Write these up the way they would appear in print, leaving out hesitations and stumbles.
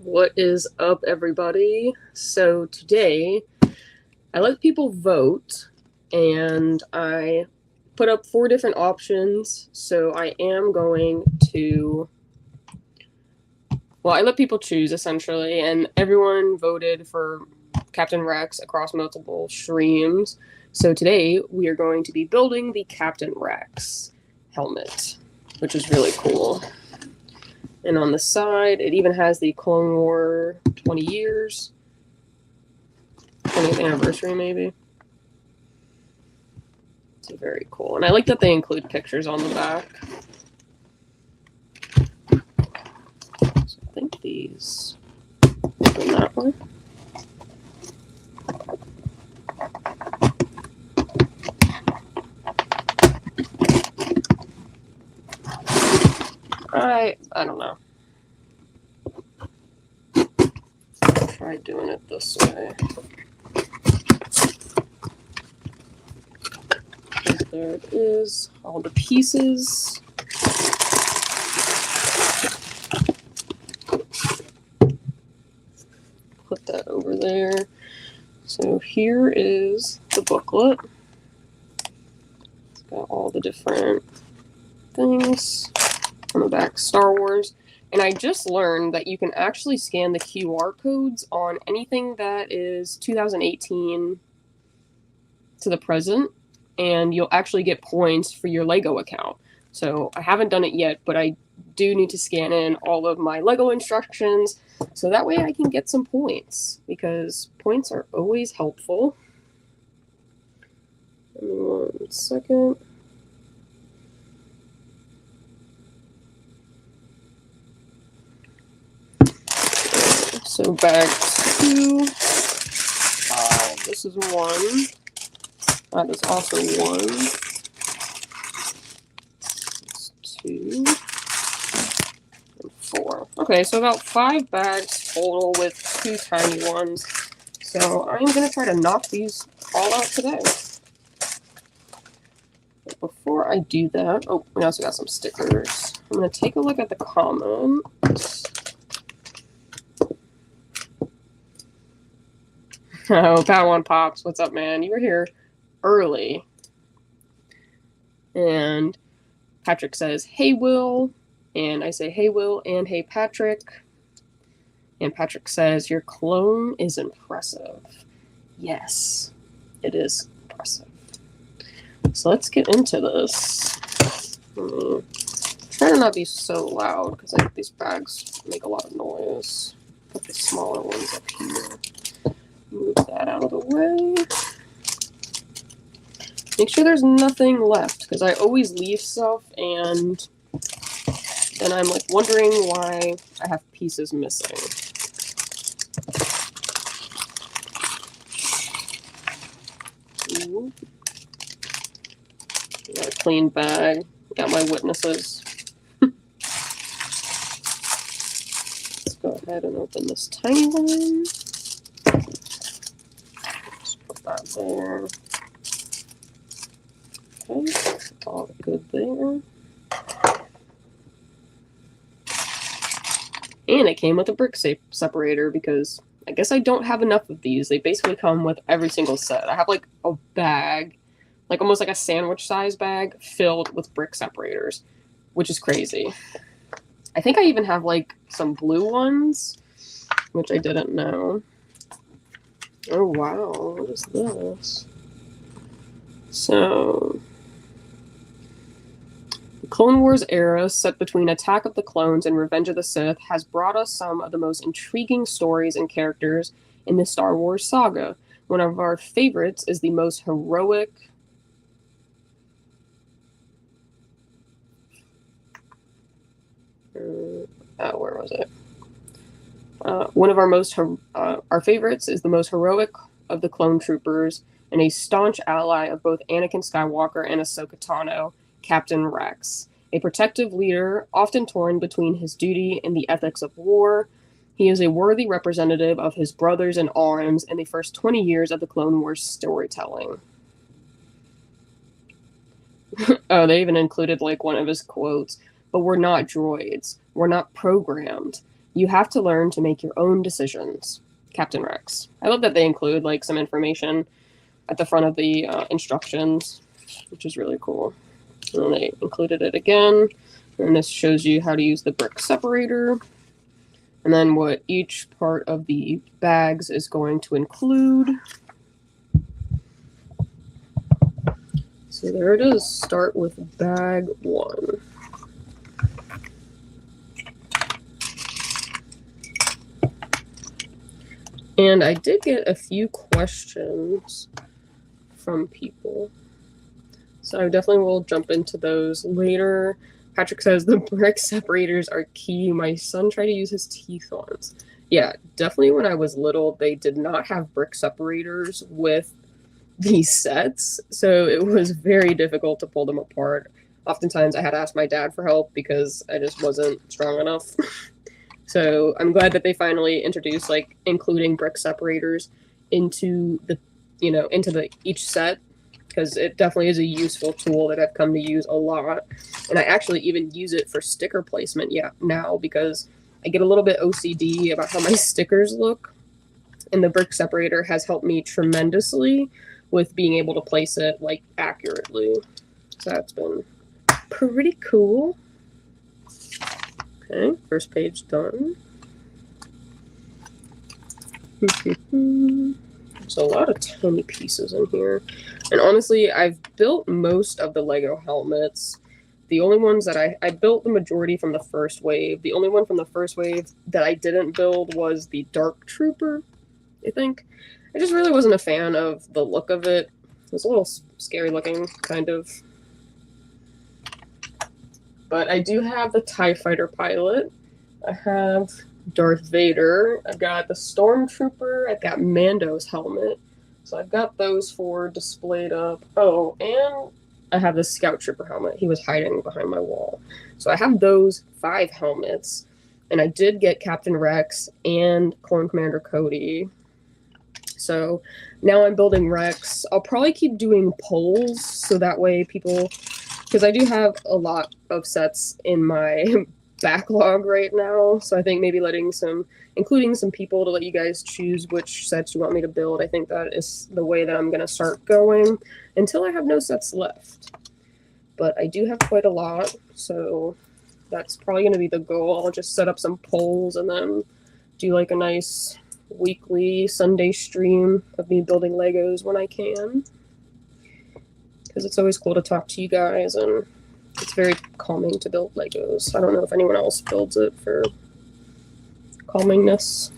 What is up, everybody? So today I let people vote and I put up 4 different options. So I am going to, I let people choose essentially, and everyone voted for Captain Rex across multiple streams. So today we are going to be building the Captain Rex helmet, which is really cool. And on the side, it even has the Clone War 20 years. 20th anniversary, maybe. It's very cool. And I like that they include pictures on the back. So I think these open that way. I don't know. Try doing it this way. There it is. All the pieces. Put that over there. So here is the booklet. It's got all the different things on the back. Star Wars. And I just learned that you can actually scan the QR codes on anything that is 2018 to the present, and you'll actually get points for your Lego account. So I haven't done it yet, but I do need to scan in all of my Lego instructions, so that way I can get some points, because points are always helpful. Give me 1 second. So bag 2. This is 1. That is also 1. That's 2. And 4. Okay, so about 5 bags total with 2 tiny ones. So I'm going to try to knock these all out today. But before I do that, we also got some stickers. I'm going to take a look at the comments. Oh, Padawan Pops, what's up, man? You were here early. And Patrick says, "Hey, Will." And I say, "Hey, Will," and "Hey, Patrick." And Patrick says, "Your clone is impressive." Yes, it is impressive. So let's get into this. Try to not be so loud, because I think these bags make a lot of noise. Put the smaller ones up here. Move that out of the way. Make sure there's nothing left, because I always leave stuff, and then I'm like wondering why I have pieces missing. Ooh. Got a clean bag. Got my witnesses. Let's go ahead and open this tiny one. Just put that there. Okay, all good there. And it came with a brick separator, because I guess I don't have enough of these. They basically come with every single set. I have like a bag, like almost like a sandwich size bag filled with brick separators, which is crazy. I think I even have like some blue ones, which I didn't know. Oh wow, what is this? So, the Clone Wars era, set between Attack of the Clones and Revenge of the Sith, has brought us some of the most intriguing stories and characters in the Star Wars saga. One of our favorites is the most heroic... where was it? One of our favorites is the most heroic of the clone troopers, and a staunch ally of both Anakin Skywalker and Ahsoka Tano, Captain Rex. A protective leader, often torn between his duty and the ethics of war, he is a worthy representative of his brothers in arms in the first 20 years of the Clone Wars storytelling. Oh, they even included like one of his quotes. "But we're not droids. We're not programmed. You have to learn to make your own decisions. Captain Rex. I love that they include like some information at the front of the instructions, which is really cool. And then they included it again. And this shows you how to use the brick separator. And then what each part of the bags is going to include. So there it is. Start with bag 1. And I did get a few questions from people, so I definitely will jump into those later. Patrick says the brick separators are key. My son tried to use his teeth once. Yeah, definitely when I was little, they did not have brick separators with these sets, so it was very difficult to pull them apart. Oftentimes I had to ask my dad for help because I just wasn't strong enough. So I'm glad that they finally introduced like including brick separators into the, each set, because it definitely is a useful tool that I've come to use a lot. And I actually even use it for sticker placement now, because I get a little bit OCD about how my stickers look. And the brick separator has helped me tremendously with being able to place it like accurately. So that's been pretty cool. Okay, first page done. There's a lot of tiny pieces in here. And honestly, I've built most of the Lego helmets. The only ones that I built the majority from the first wave. The only one from the first wave that I didn't build was the Dark Trooper, I think. I just really wasn't a fan of the look of it. It was a little scary looking, kind of. But I do have the TIE Fighter pilot. I have Darth Vader. I've got the Stormtrooper. I've got Mando's helmet. So I've got those 4 displayed up. Oh, and I have the Scout Trooper helmet. He was hiding behind my wall. So I have those 5 helmets. And I did get Captain Rex and Clone Commander Cody. So now I'm building Rex. I'll probably keep doing polls so that way people... Because I do have a lot of sets in my backlog right now, so I think maybe including some people to let you guys choose which sets you want me to build. I think that is the way that I'm going to start going until I have no sets left. But I do have quite a lot, so that's probably going to be the goal. I'll just set up some polls and then do like a nice weekly Sunday stream of me building Legos when I can. Because it's always cool to talk to you guys, and it's very calming to build Legos. I don't know if anyone else builds it for calmingness.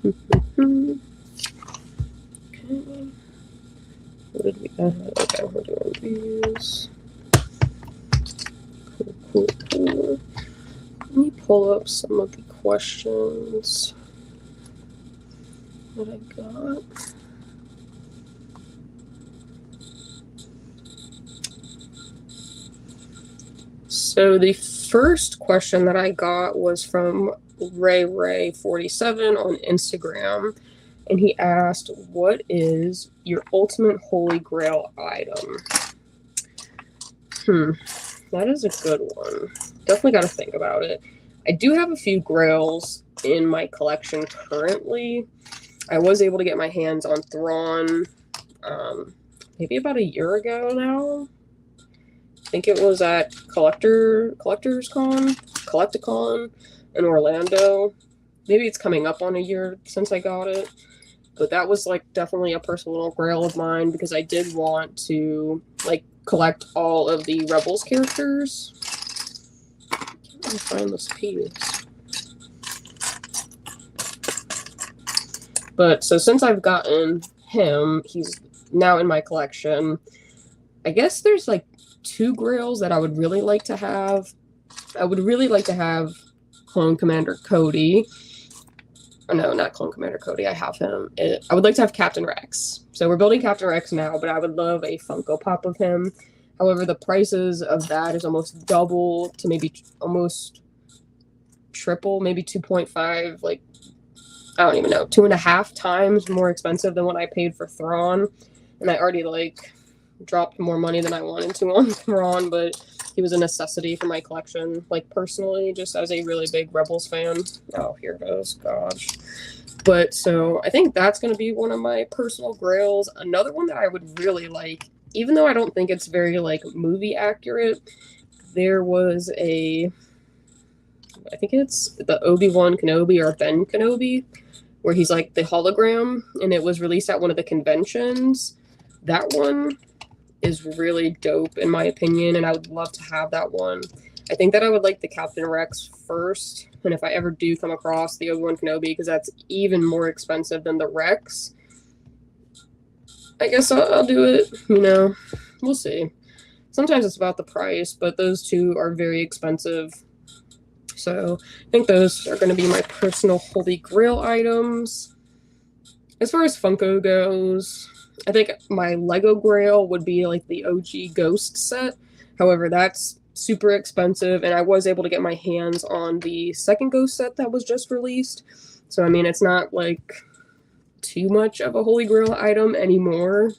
Okay. What did we add? Okay, we're doing these. Cool. Let me pull up some of the questions that I got. So the first question that I got was from RayRay47 on Instagram, and he asked, what is your ultimate holy grail item? That is a good one. Definitely got to think about it. I do have a few grails in my collection currently. I was able to get my hands on Thrawn maybe about a year ago now. I think it was at Collecticon in Orlando. Maybe it's coming up on a year since I got it. But that was like definitely a personal grail of mine because I did want to like collect all of the Rebels characters. I can't really find this piece. But so since I've gotten him, he's now in my collection. I guess there's like 2 grails that I would really like to have. I would really like to have Clone Commander Cody. Oh, no, not Clone Commander Cody. I have him. I would like to have Captain Rex. So we're building Captain Rex now, but I would love a Funko Pop of him. However, the prices of that is almost double to maybe almost triple, maybe 2.5, like, I don't even know, 2.5 times more expensive than what I paid for Thrawn. And I already, like, dropped more money than I wanted to on Thrawn, but he was a necessity for my collection, like personally, just as a really big Rebels fan. Oh, here it goes. Gosh. But so I think that's going to be one of my personal grails. Another one that I would really like, even though I don't think it's very like movie accurate, there was I think it's the Obi-Wan Kenobi or Ben Kenobi, where he's like the hologram, and it was released at one of the conventions. That one is really dope in my opinion, and I would love to have that one. I think that I would like the Captain Rex first, and if I ever do come across the Obi-Wan Kenobi, because that's even more expensive than the Rex, I guess I'll do it, you know. We'll see. Sometimes it's about the price, but those two are very expensive. So I think those are going to be my personal holy grail items. As far as Funko goes, I think my Lego grail would be like the OG Ghost set. However, that's super expensive, and I was able to get my hands on the second Ghost set that was just released. So, I mean, it's not like too much of a holy grail item anymore.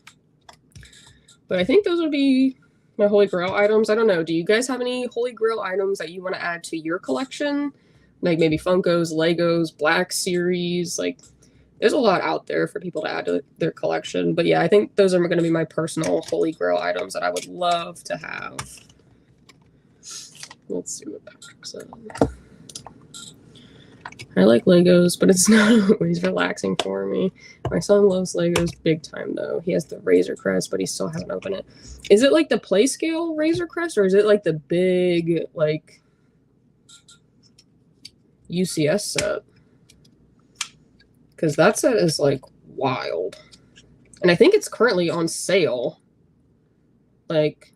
But I think those would be my holy grail items. I don't know. Do you guys have any holy grail items that you want to add to your collection? Like maybe Funkos, Legos, Black Series. Like, there's a lot out there for people to add to their collection. But yeah, I think those are going to be my personal holy grail items that I would love to have. Let's see what Patrick said. I like Legos, but it's not always relaxing for me. My son loves Legos big time, though. He has the Razor Crest, but he still hasn't opened it. Is it like the Playscale Razor Crest, or is it like the big, like, UCS set? Because that set is, like, wild. And I think it's currently on sale. Like,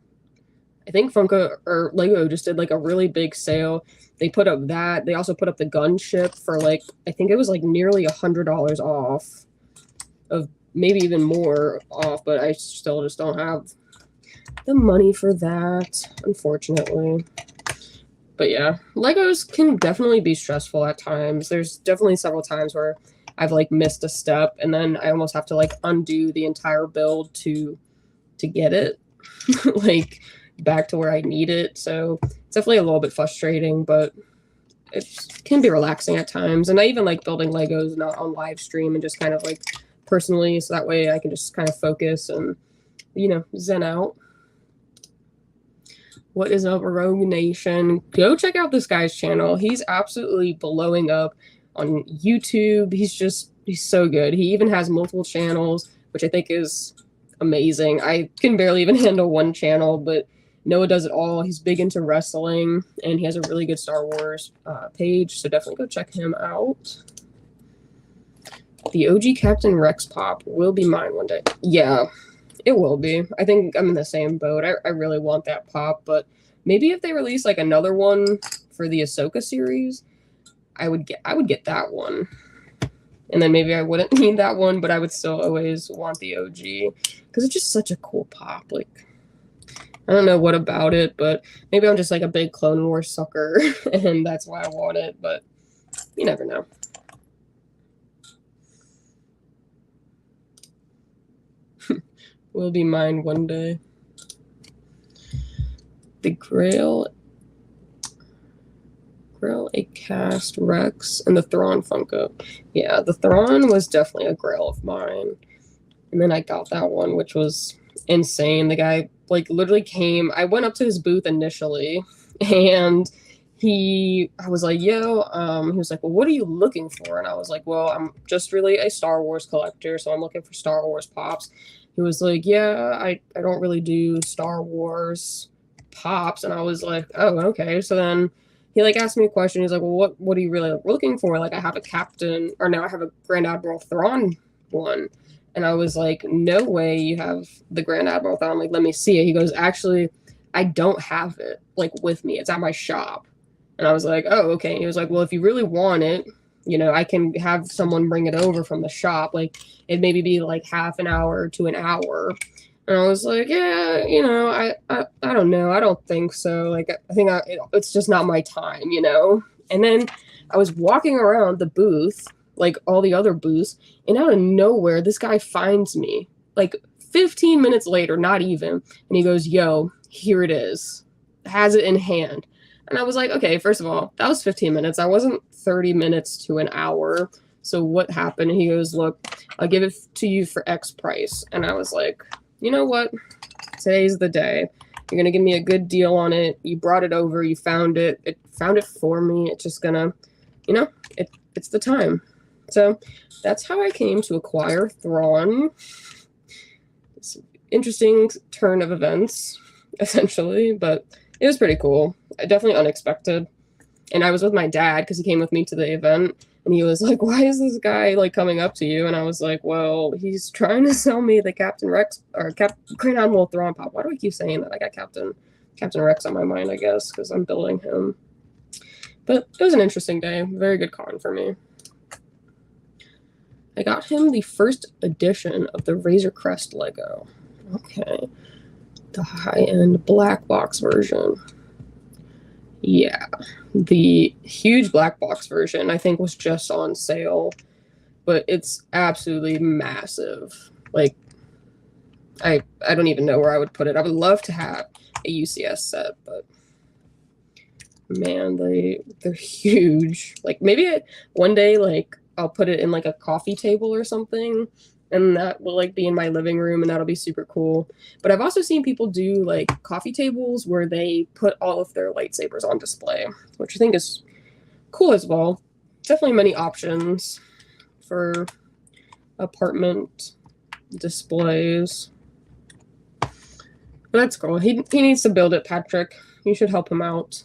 I think Funko or Lego just did, like, a really big sale. They put up that. They also put up the gunship for, like, I think it was, like, nearly $100 off. Of maybe even more off, but I still just don't have the money for that, unfortunately. But yeah, Legos can definitely be stressful at times. There's definitely several times where I've, like, missed a step, and then I almost have to, like, undo the entire build to get it. Like, back to where I need it. So it's definitely a little bit frustrating, but it can be relaxing at times. And I even like building Legos not on live stream and just kind of like personally, so that way I can just kind of focus and, you know, zen out. What is up, Rogue Nation? Go check out this guy's channel. He's absolutely blowing up on YouTube. He's so good. He even has multiple channels, which I think is amazing. I can barely even handle one channel, but Noah does it all. He's big into wrestling, and he has a really good Star Wars page, so definitely go check him out. The OG Captain Rex pop will be mine one day. Yeah, it will be. I think I'm in the same boat. I really want that pop, but maybe if they release like another one for the Ahsoka series, I would get that one. And then maybe I wouldn't need that one, but I would still always want the OG because it's just such a cool pop. Like, I don't know what about it, but maybe I'm just like a big Clone Wars sucker and that's why I want it, but you never know. Will be mine one day. The Grail, a cast Rex, and the Thrawn Funko. Yeah, the Thrawn was definitely a grail of mine. And then I got that one, which was insane. The guy like literally came. I went up to his booth initially, and I was like, yo, he was like, well, what are you looking for? And I was like, well, I'm just really a Star Wars collector, so I'm looking for Star Wars pops. He was like, yeah, I don't really do Star Wars pops. And I was like, oh, okay. So then he like asked me a question. He's like, well, what are you really looking for? Like, I have a Captain, or now I have a Grand Admiral Thrawn one. And I was like, no way you have the Grand Admiral Thrawn. Like, let me see it. He goes, actually, I don't have it, like, with me. It's at my shop. And I was like, oh, okay. And he was like, well, if you really want it, you know, I can have someone bring it over from the shop. Like, it maybe be like half an hour to an hour. And I was like, yeah, you know, I don't know. I don't think so. Like, I think it's just not my time, you know? And then I was walking around the booth, like all the other booths, and out of nowhere, this guy finds me. Like 15 minutes later, not even. And he goes, yo, here it is. has it in hand. And I was like, okay, first of all, that was 15 minutes. I wasn't 30 minutes to an hour. So what happened? He goes, look, I'll give it to you for X price. And I was like, you know what? Today's the day. You're going to give me a good deal on it. You brought it over. You found it. It found it for me. It's just going to, it's the time. So that's how I came to acquire Thrawn. It's an interesting turn of events, essentially, but it was pretty cool. Definitely unexpected. And I was with my dad because he came with me to the event. And he was like, why is this guy like coming up to you? And I was like, well, he's trying to sell me the Captain Rex or Grand Admiral Thrawn pop. Why do I keep saying that? I got Captain Rex on my mind, I guess, because I'm building him. But it was an interesting day. Very good con for me. I got him the first edition of the Razor Crest Lego. Okay. The high-end black box version. Yeah, the huge black box version I think was just on sale, but it's absolutely massive. Like, I don't even know where I would put it. I would love to have a UCS set, but man, they're huge. Like, maybe one day, like, I'll put it in like a coffee table or something, and that will like be in my living room, and that'll be super cool. But I've also seen people do like coffee tables where they put all of their lightsabers on display, which I think is cool as well. Definitely many options for apartment displays. But that's cool. He needs to build it, Patrick. You should help him out.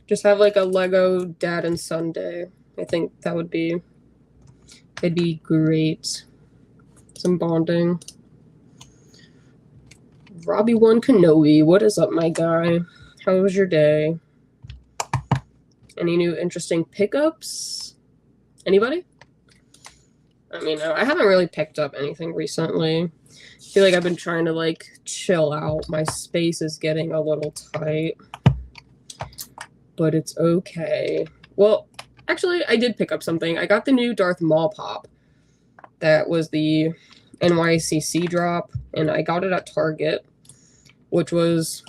Just have like a Lego dad and son day. I think that would be... it'd be great. Some bonding. Robbie1 Kenobi, what is up, my guy? How was your day? Any new interesting pickups? Anybody? I mean, I haven't really picked up anything recently. I feel like I've been trying to, like, chill out. My space is getting a little tight. But it's okay. Well, actually, I did pick up something. I got the new Darth Maul pop. That was the NYCC drop, and I got it at Target, which was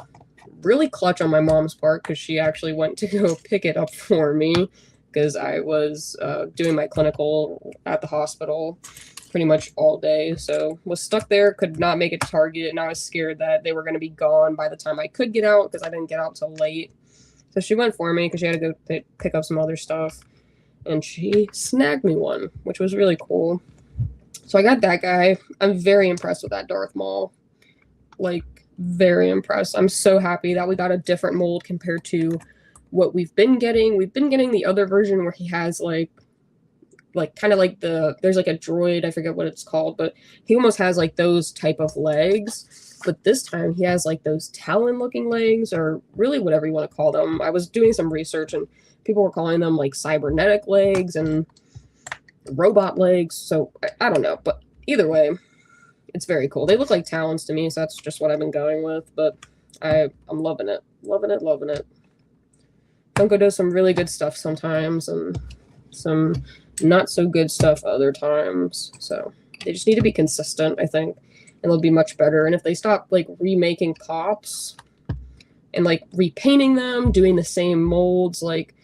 really clutch on my mom's part because she actually went to go pick it up for me because I was doing my clinical at the hospital pretty much all day. So was stuck there, could not make it to Target, and I was scared that they were going to be gone by the time I could get out because I didn't get out till late. So she went for me because she had to go pick up some other stuff, and she snagged me one, which was really cool. So I got that guy. I'm very impressed with that Darth Maul. Like, very impressed. I'm so happy that we got a different mold compared to what we've been getting. We've been getting the other version where he has, like kind of like there's like a droid, I forget what it's called, but he almost has, like, those type of legs. But this time he has, like, those Talon-looking legs, or really whatever you want to call them. I was doing some research, and people were calling them, like, cybernetic legs and robot legs, so I don't know, but either way, it's very cool. They look like talons to me, so that's just what I've been going with, but I'm loving it. Loving it. Funko does some really good stuff sometimes, and some not so good stuff other times, so they just need to be consistent, I think, and they'll be much better. And if they stop, like, remaking pops and, like, repainting them, doing the same molds, like,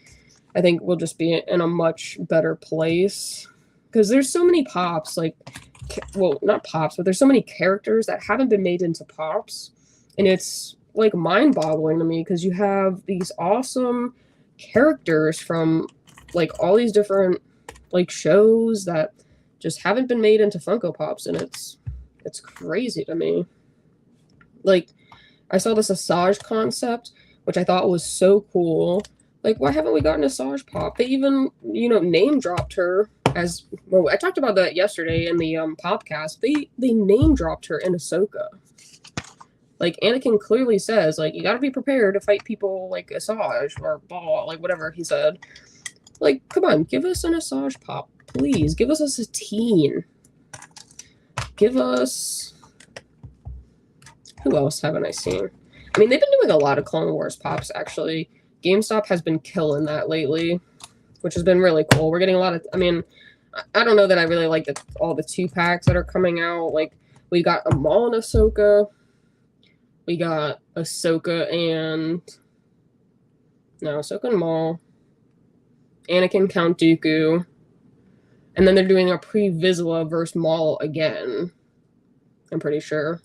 I think we'll just be in a much better place. Because there's so many pops, like, well, not pops, but there's so many characters that haven't been made into pops. And it's, like, mind-boggling to me because you have these awesome characters from, like, all these different, like, shows that just haven't been made into Funko Pops. And it's crazy to me. Like, I saw this Asajj concept, which I thought was so cool. Like, why haven't we gotten a Asajj pop? They even, name dropped her as, well, I talked about that yesterday in the podcast. They name dropped her in Ahsoka. Like, Anakin clearly says, like, you gotta be prepared to fight people like Asajj or blah, like, whatever he said. Like, come on, give us an Asajj pop, please. Give us a Satine. Give us... Who else haven't I seen? I mean, they've been doing a lot of Clone Wars pops, actually. GameStop has been killing that lately, which has been really cool. We're getting a lot of... I mean, I don't know that I really like all the 2-packs that are coming out. Like, we got a Maul and Ahsoka. We got Ahsoka and Maul, Anakin, Count Dooku, and then they're doing a pre-Vizsla versus Maul again. I'm pretty sure.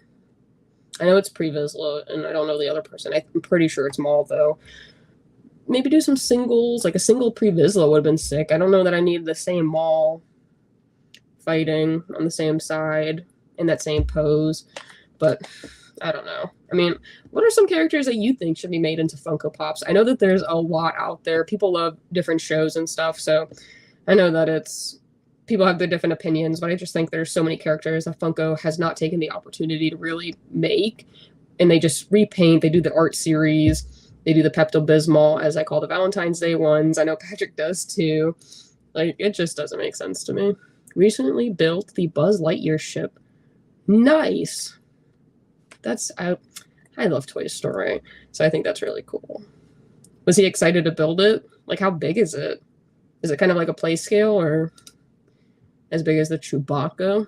I know it's pre-Vizsla, and I don't know the other person. I'm pretty sure it's Maul, though. Maybe do some singles, like a single pre-Vizsla would have been sick. I don't know that I need the same Maul fighting on the same side in that same pose, but I don't know. I mean, what are some characters that you think should be made into Funko Pops? I know that there's a lot out there. People love different shows and stuff, so I know that people have their different opinions, but I just think there's so many characters that Funko has not taken the opportunity to really make, and they just repaint. They do the art series. They do the Pepto-Bismol, as I call the Valentine's Day ones. I know Patrick does too. Like, it just doesn't make sense to me. Recently built the Buzz Lightyear ship. Nice. I love Toy Story, so I think that's really cool. Was he excited to build it? Like, how big is it? Is it kind of like a play scale, or as big as the Chewbacca?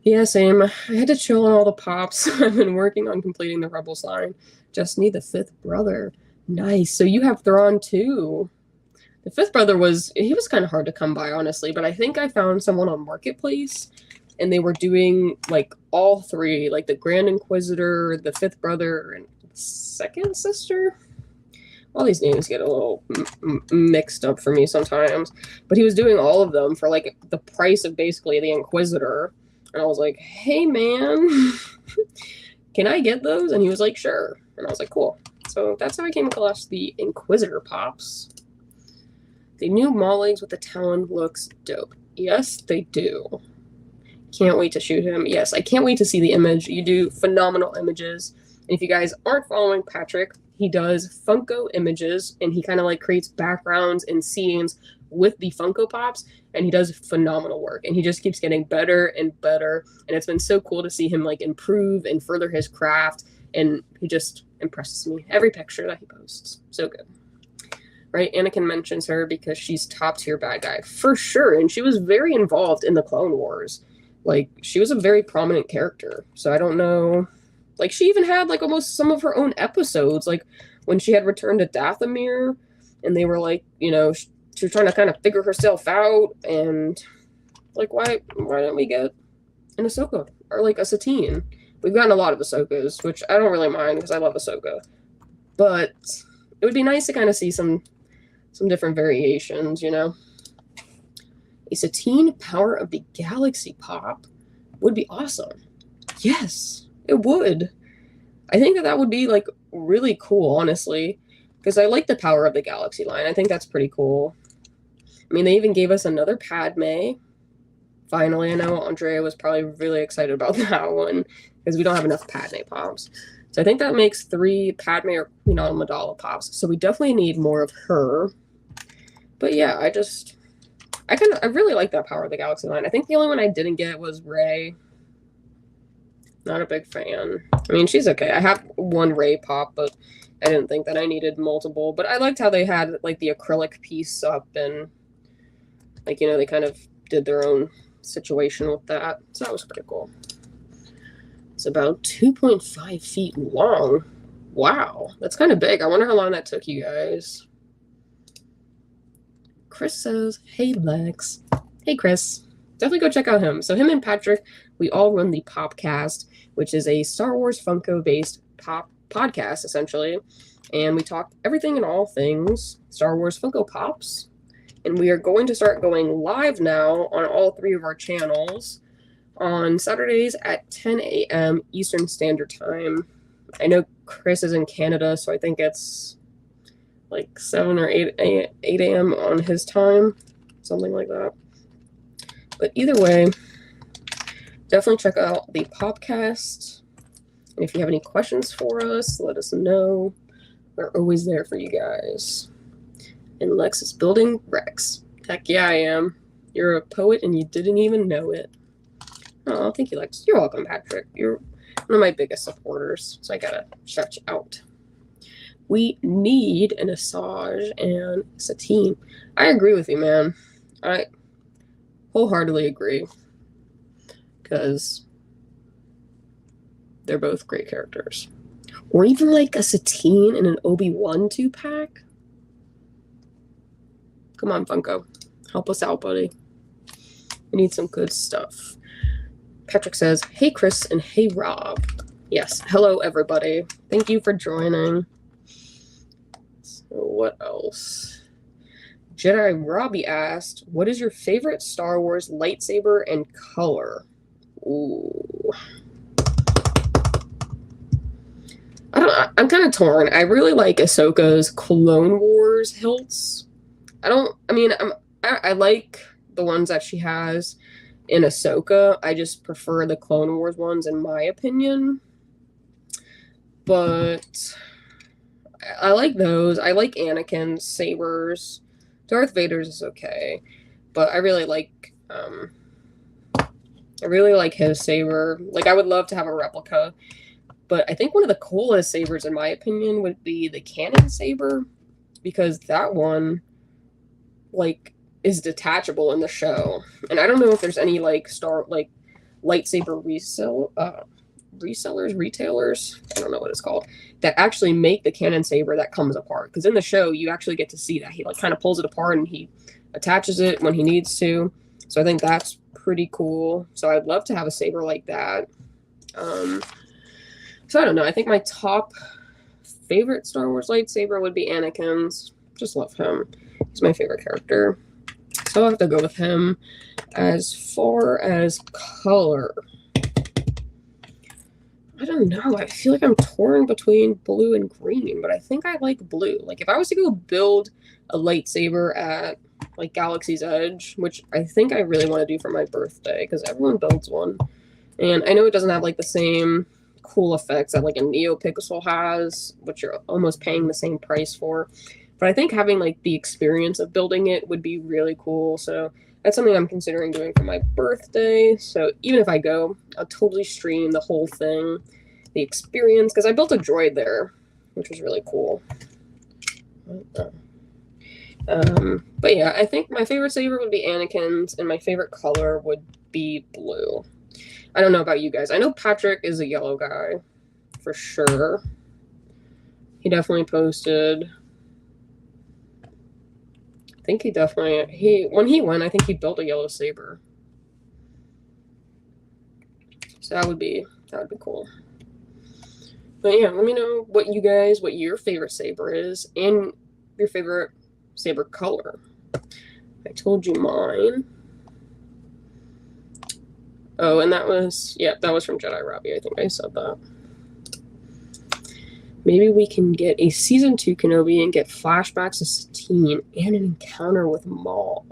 Yeah, same. I had to chill on all the pops. I've been working on completing the Rebels line. Just need the fifth brother. Nice. So you have Thrawn too. The fifth brother was kind of hard to come by, honestly, but I think I found someone on Marketplace, and they were doing like all three, like the Grand Inquisitor, the fifth brother, and second sister. All these names get a little mixed up for me sometimes, but he was doing all of them for like the price of basically the Inquisitor. And I was like, hey, man, can I get those? And he was like, sure. And I was like, cool. So that's how I came across the Inquisitor Pops. The new Maul legs with the Talon looks dope. Yes, they do. Can't wait to shoot him. Yes, I can't wait to see the image. You do phenomenal images. And if you guys aren't following Patrick, he does Funko images, and he kind of like creates backgrounds and scenes with the Funko Pops, and he does phenomenal work, and he just keeps getting better and better, and it's been so cool to see him like improve and further his craft, and he just impresses me every picture that he posts. So good. Right? Anakin mentions her because she's top tier bad guy for sure, and she was very involved in the Clone Wars. Like, she was a very prominent character, so I don't know. Like, she even had like almost some of her own episodes, like when she had returned to Dathomir, and they were like, you know, she was trying to kind of figure herself out, and like, why don't we get an Ahsoka or like a Satine? We've gotten a lot of Ahsokas, which I don't really mind because I love Ahsoka, but it would be nice to kind of see some different variations, you know. A Satine Power of the Galaxy Pop would be awesome. Yes, it would. I think that would be like really cool, honestly, because I like the Power of the Galaxy line. I think that's pretty cool. I mean, they even gave us another Padme. Finally, I know Andrea was probably really excited about that one because we don't have enough Padme Pops. So I think that makes 3 Padme or Queen Amidala Pops. So we definitely need more of her. But yeah, I really like that Power of the Galaxy line. I think the only one I didn't get was Rey. Not a big fan. I mean, she's okay. I have one Rey pop, but I didn't think that I needed multiple. But I liked how they had like the acrylic piece up, and like, you know, they kind of did their own situation with that. So that was pretty cool. It's about 2.5 feet long. Wow, that's kind of big. I wonder how long that took you guys. Chris says, hey, Lex. Hey, Chris. Definitely go check out him. So him and Patrick, we all run the Popcast, which is a Star Wars Funko-based pop podcast, essentially. And we talk everything and all things Star Wars Funko Pops. And we are going to start going live now on all 3 of our channels on Saturdays at 10 a.m. Eastern Standard Time. I know Chris is in Canada, so I think it's like 7 or 8 a.m. on his time, something like that. But either way, definitely check out the Popcast. And if you have any questions for us, let us know. We're always there for you guys. And Lex is building Rex. Heck yeah, I am. You're a poet and you didn't even know it. Oh, thank you, Lex. You're welcome, Patrick. You're one of my biggest supporters, so I gotta shout you out. We need an Asajj and Satine. I agree with you, man. I wholeheartedly agree. Because They're both great characters. Or even like a Satine and an Obi-Wan 2-pack. Come on, Funko. Help us out, buddy. We need some good stuff. Patrick says, hey, Chris, and hey, Rob. Yes, hello, everybody. Thank you for joining. So what else? Jedi Robbie asked, what is your favorite Star Wars lightsaber and color? Ooh. I'm kind of torn. I really like Ahsoka's Clone Wars hilts. I like the ones that she has in Ahsoka. I just prefer the Clone Wars ones in my opinion. But I like those. I like Anakin's sabers. Darth Vader's is okay. But I really like his saber. Like I would love to have a replica. But I think one of the coolest sabers, in my opinion, would be the Canon saber, because that one, like, is detachable in the show. And I don't know if there's any lightsaber retailers, I don't know what it's called, that actually make the Canon saber that comes apart. Because in the show, you actually get to see that he like kind of pulls it apart and he attaches it when he needs to. So I think that's pretty cool. So I'd love to have a saber like that. So I don't know. I think my top favorite Star Wars lightsaber would be Anakin's. Just love him. He's my favorite character. So I'll have to go with him. As far as color, I don't know. I feel like I'm torn between blue and green, but I think I like blue. Like if I was to go build a lightsaber at like Galaxy's Edge, which I think I really want to do for my birthday because everyone builds one. And I know it doesn't have like the same cool effects that like a NeoPixel has, which you're almost paying the same price for. But I think having like the experience of building it would be really cool. So that's something I'm considering doing for my birthday. So even if I go, I'll totally stream the whole thing, the experience, because I built a droid there, which was really cool. But yeah, I think my favorite saber would be Anakin's, and my favorite color would be blue. I don't know about you guys. I know Patrick is a yellow guy, for sure. He definitely posted. I think when he went, I think he built a yellow saber. So that would be cool. But yeah, let me know what your favorite saber is and your favorite saber color. I told you mine. Oh, and that was from Jedi Robbie. I think I said that. Maybe we can get a Season 2 Kenobi and get flashbacks of Satine and an encounter with Maul.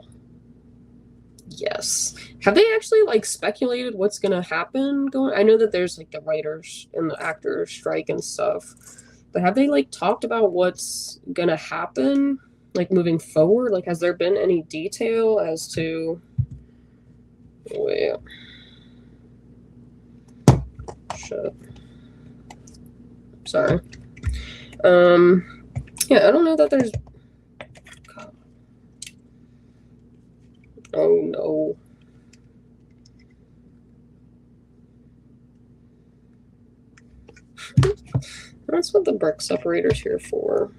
Yes. Have they actually like speculated what's gonna happen going? I know that there's like the writers and the actors strike and stuff, but have they like talked about what's gonna happen like moving forward? Like has there been any detail as to wait. Shit. Sorry. Yeah, I don't know that there's. Oh no. That's what the brick separator's here for.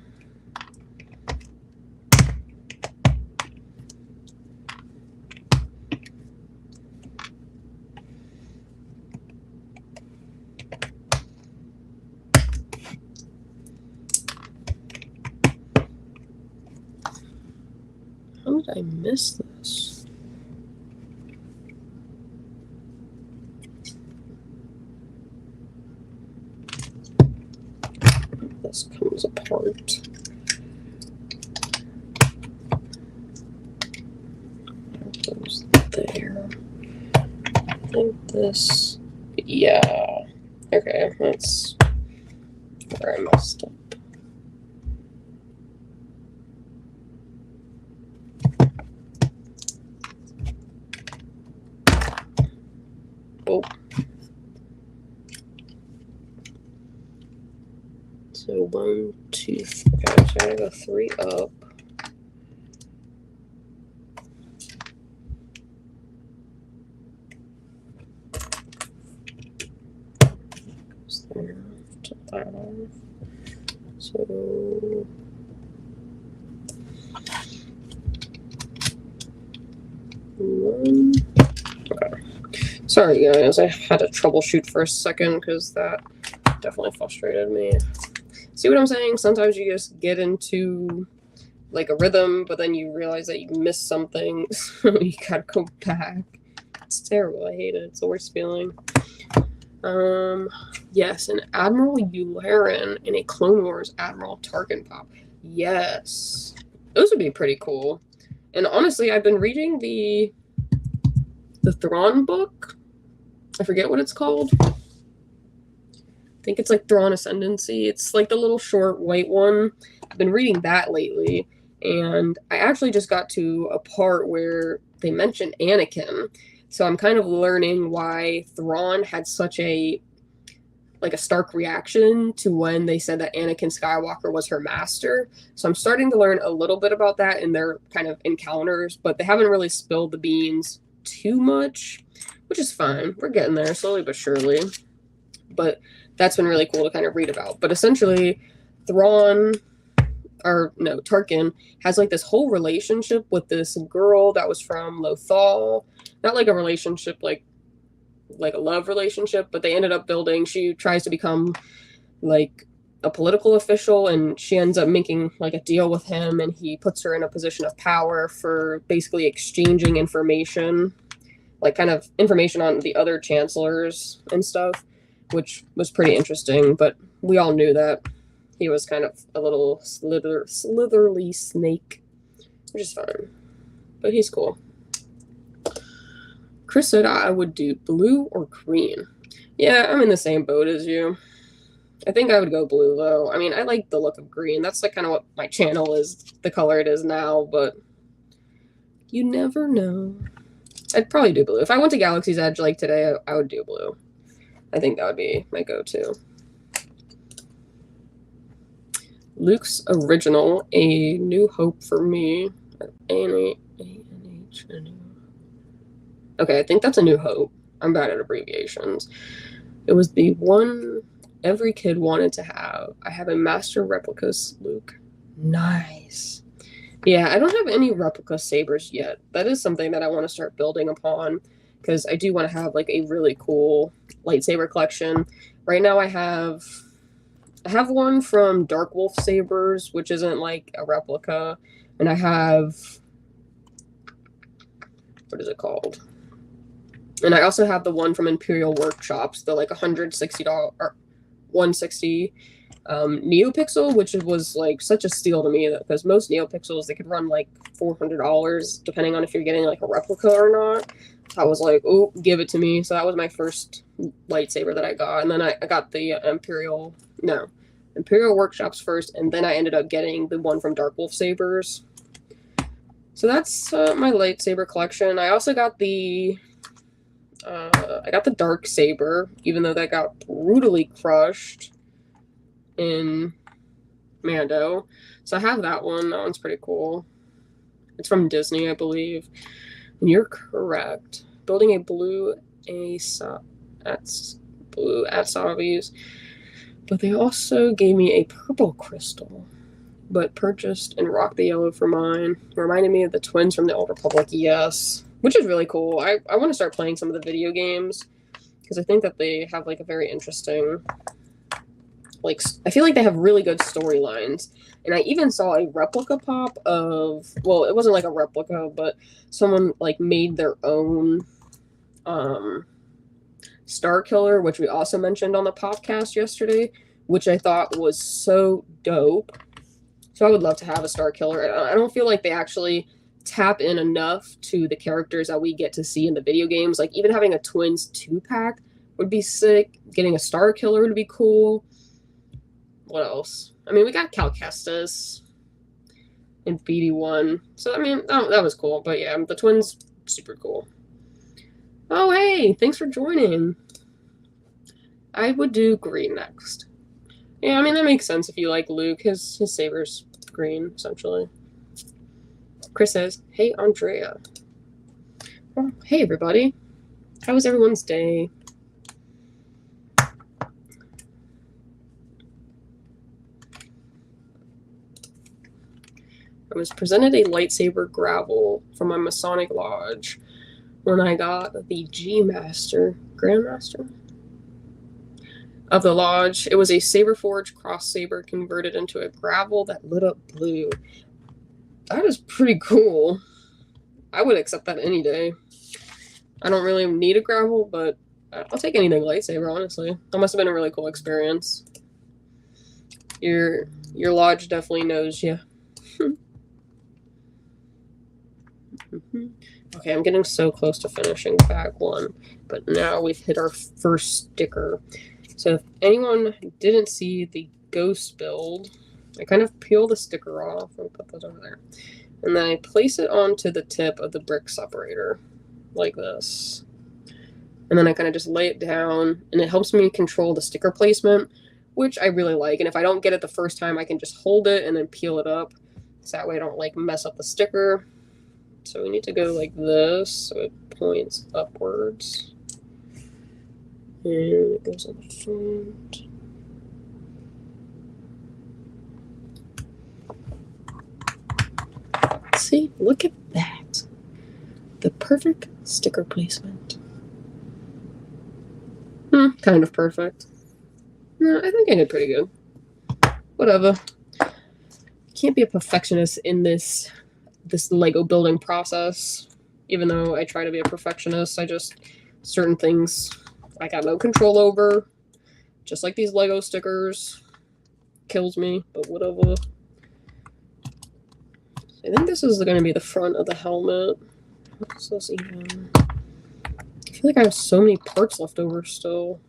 How did I miss this? This comes apart. That goes there. I think this. Yeah. Okay, that's where I messed up. Oh. So 1, 2, okay, so I gotta go 3 up. So okay. Sorry guys, I had to troubleshoot for a second because that definitely frustrated me. See what I'm saying? Sometimes you just get into like a rhythm, but then you realize that you missed something, so you gotta go back. It's terrible. I hate it. It's the worst feeling. Yes, an Admiral Yularen and a Clone Wars Admiral Tarkin pop. Yes, those would be pretty cool. And honestly, I've been reading the Thrawn book. I forget what it's called. I think it's like Thrawn Ascendancy. It's like the little short white one. I've been reading that lately, and I actually just got to a part where they mention Anakin. So I'm kind of learning why Thrawn had such a stark reaction to when they said that Anakin Skywalker was her master. So I'm starting to learn a little bit about that in their kind of encounters, but they haven't really spilled the beans too much, which is fine. We're getting there slowly but surely. But that's been really cool to kind of read about. But essentially, Tarkin has like this whole relationship with this girl that was from Lothal. Not like a relationship like a love relationship, but they ended up building. She tries to become like a political official, and she ends up making like a deal with him, and he puts her in a position of power for basically exchanging information, like kind of information on the other chancellors and stuff, which was pretty interesting. But we all knew that he was kind of a little slitherly snake, which is fine, but he's cool. Chris said I would do blue or green. Yeah, I'm in the same boat as you. I think I would go blue, though. I mean, I like the look of green. That's like kind of what my channel is, the color it is now, but you never know. I'd probably do blue. If I went to Galaxy's Edge like today, I would do blue. I think that would be my go-to. Luke's original, A New Hope for me. Okay, I think that's A New Hope. I'm bad at abbreviations. It was the one every kid wanted to have. I have a master replica Luke. Nice. Yeah, I don't have any replica sabers yet. That is something that I want to start building upon, because I do want to have like a really cool lightsaber collection. Right now I have one from Dark Wolf Sabers, which isn't like a replica, and I have, what is it called? And I also have the one from Imperial Workshops, the like $160 or $160 NeoPixel, which was like such a steal to me, because most NeoPixels, they could run like $400 depending on if you're getting like a replica or not. I was like, oh, give it to me. So that was my first lightsaber that I got, and then I got the Imperial Workshops first, and then I ended up getting the one from Dark Wolf Sabers. So that's my lightsaber collection. I also got the Dark Saber, even though that got brutally crushed in Mando. So I have that one. That one's pretty cool. It's from Disney, I believe. And you're correct. Building a blue at Savi's. But they also gave me a purple crystal, but purchased and rocked the yellow for mine. Reminded me of the twins from the Old Republic, yes. Which is really cool. I want to start playing some of the video games, because I think that they have like a very interesting, like, I feel like they have really good storylines. And I even saw a replica pop of, well, it wasn't like a replica, but someone like made their own Star Killer, which we also mentioned on the podcast yesterday, which I thought was so dope. So I would love to have a Star Killer. I don't feel like they actually tap in enough to the characters that we get to see in the video games. Like, even having a Twins 2-pack would be sick. Getting a Star Killer would be cool. What else? I mean, we got Cal Kestis in BD1. So, I mean, that was cool. But yeah, the Twins, super cool. Oh, hey, thanks for joining. I would do green next. Yeah, I mean, that makes sense if you like Luke. His saber's green, essentially. Chris says, hey, Andrea. Well, hey, everybody. How was everyone's day? I was presented a lightsaber gravel from my Masonic Lodge when I got the G-Master, Grandmaster of the Lodge. It was a saber-forged cross saber converted into a gravel that lit up blue. That is pretty cool. I would accept that any day. I don't really need a gravel, but I'll take anything lightsaber, honestly. That must have been a really cool experience. Your lodge definitely knows you. Okay, I'm getting so close to finishing bag 1, but now we've hit our first sticker. So if anyone didn't see the ghost build, I kind of peel the sticker off and put those over there. And then I place it onto the tip of the brick separator, like this. And then I kind of just lay it down, and it helps me control the sticker placement, which I really like. And if I don't get it the first time, I can just hold it and then peel it up. So that way I don't like mess up the sticker. So we need to go like this, so it points upwards. And it goes on the front. See, look at that. The perfect sticker placement. Kind of perfect. No, I think I did pretty good. Whatever. Can't be a perfectionist in this Lego building process. Even though I try to be a perfectionist, I just, certain things I got no control over. Just like these Lego stickers. Kills me, but whatever. I think this is going to be the front of the helmet. What's this even? I feel like I have so many parts left over still.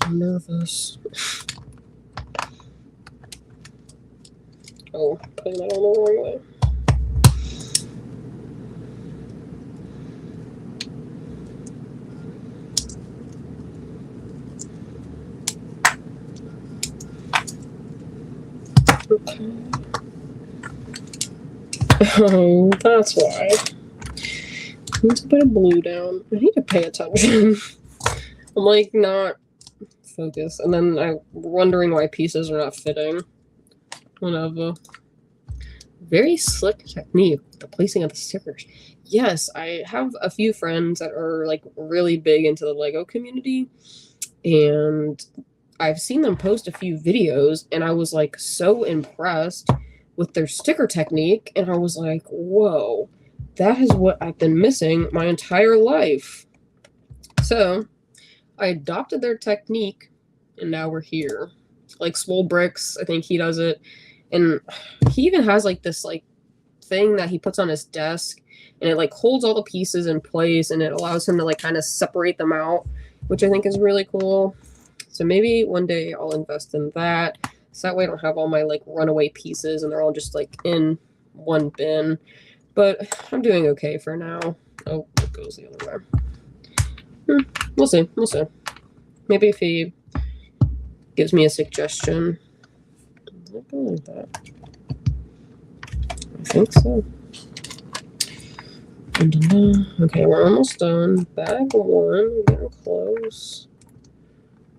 I'm nervous. Oh, putting that on the wrong way. Okay. Oh, that's why. I need to put a blue down. I need to pay attention. I'm like not focused, and then I'm wondering why pieces are not fitting. Whatever. Very slick technique, the placing of the stickers. Yes, I have a few friends that are like really big into the Lego community, and I've seen them post a few videos, and I was like so impressed with their sticker technique, and I was like, whoa, that is what I've been missing my entire life. So I adopted their technique, and now we're here. Like Swole Bricks, I think he does it, and he even has like this like thing that he puts on his desk, and it like holds all the pieces in place, and it allows him to like kind of separate them out, which I think is really cool. So maybe one day I'll invest in that, so that way I don't have all my like runaway pieces and they're all just like in one bin. But I'm doing okay for now. Oh, it goes the other way. We'll see. We'll see. Maybe if he gives me a suggestion. I don't like that. I think so. Okay, we're almost done. Bag 1. Getting close.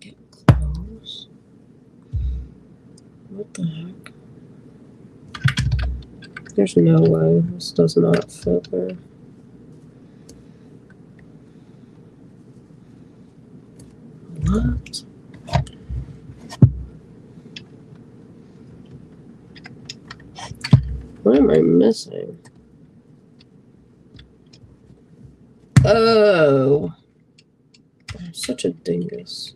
Getting close. What the heck? There's no way. This does not fit there. What? What am I missing? Oh. I'm such a dingus.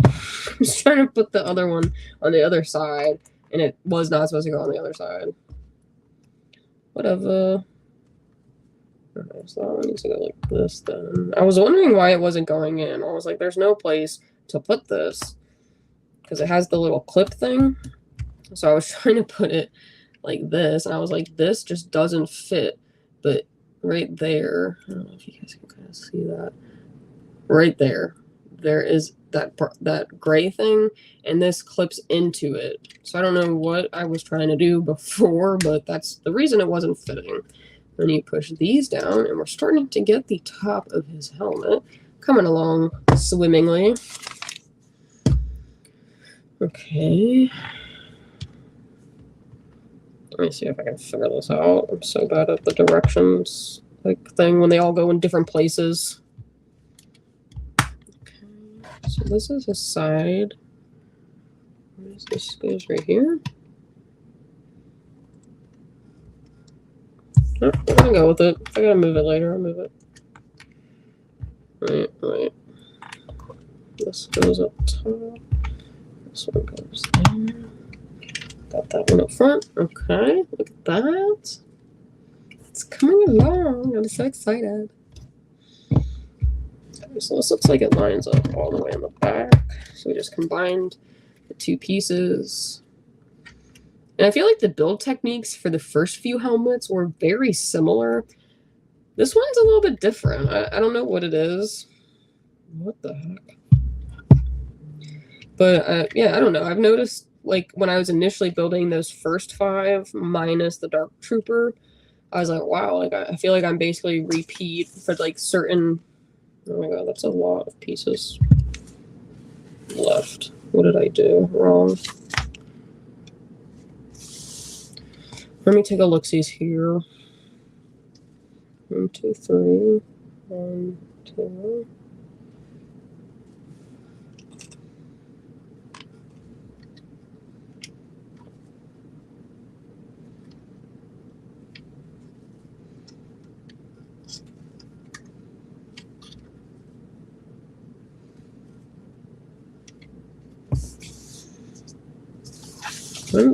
I was trying to put the other one on the other side, and it was not supposed to go on the other side. Whatever. Okay, so that one needs to go like this then. I was wondering why it wasn't going in. I was like, there's no place to put this, because it has the little clip thing. So I was trying to put it like this, and I was like, this just doesn't fit. But right there, I don't know if you guys can kind of see that. Right there, there is that gray thing, and this clips into it. So I don't know what I was trying to do before, but that's the reason it wasn't fitting. Then you push these down, and we're starting to get the top of his helmet coming along swimmingly. Okay. me see if I can figure this out. I'm so bad at the directions thing when they all go in different places. Okay, so this is a side. This goes right here. Oh, I'm gonna go with it. If I gotta move it later, I'll move it. Right. This goes up top. This one goes there. Got that one up front. Okay, look at that. It's coming along. I'm so excited. Okay, so this looks like it lines up all the way in the back. So we just combined the two pieces. And I feel like the build techniques for the first few helmets were very similar. This one's a little bit different. I don't know what it is. What the heck? But yeah, I don't know. I've noticed, like, when I was initially building those first 5 minus the Dark Trooper, I was like, wow, like, I feel like I'm basically repeat for, like, certain... Oh my god, that's a lot of pieces left. What did I do wrong? Let me take a look-sees here. 1, 2, 3. 1, 2...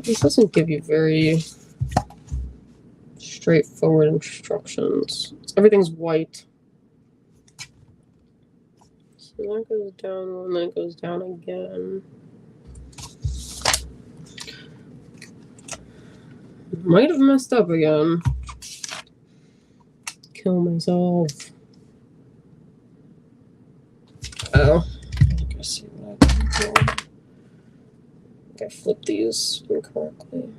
This doesn't give you very straightforward instructions. Everything's white. So that goes down one, then it goes down again. Might have messed up again. Kill myself. Oh. I gotta see what I can do. I flipped these incorrectly.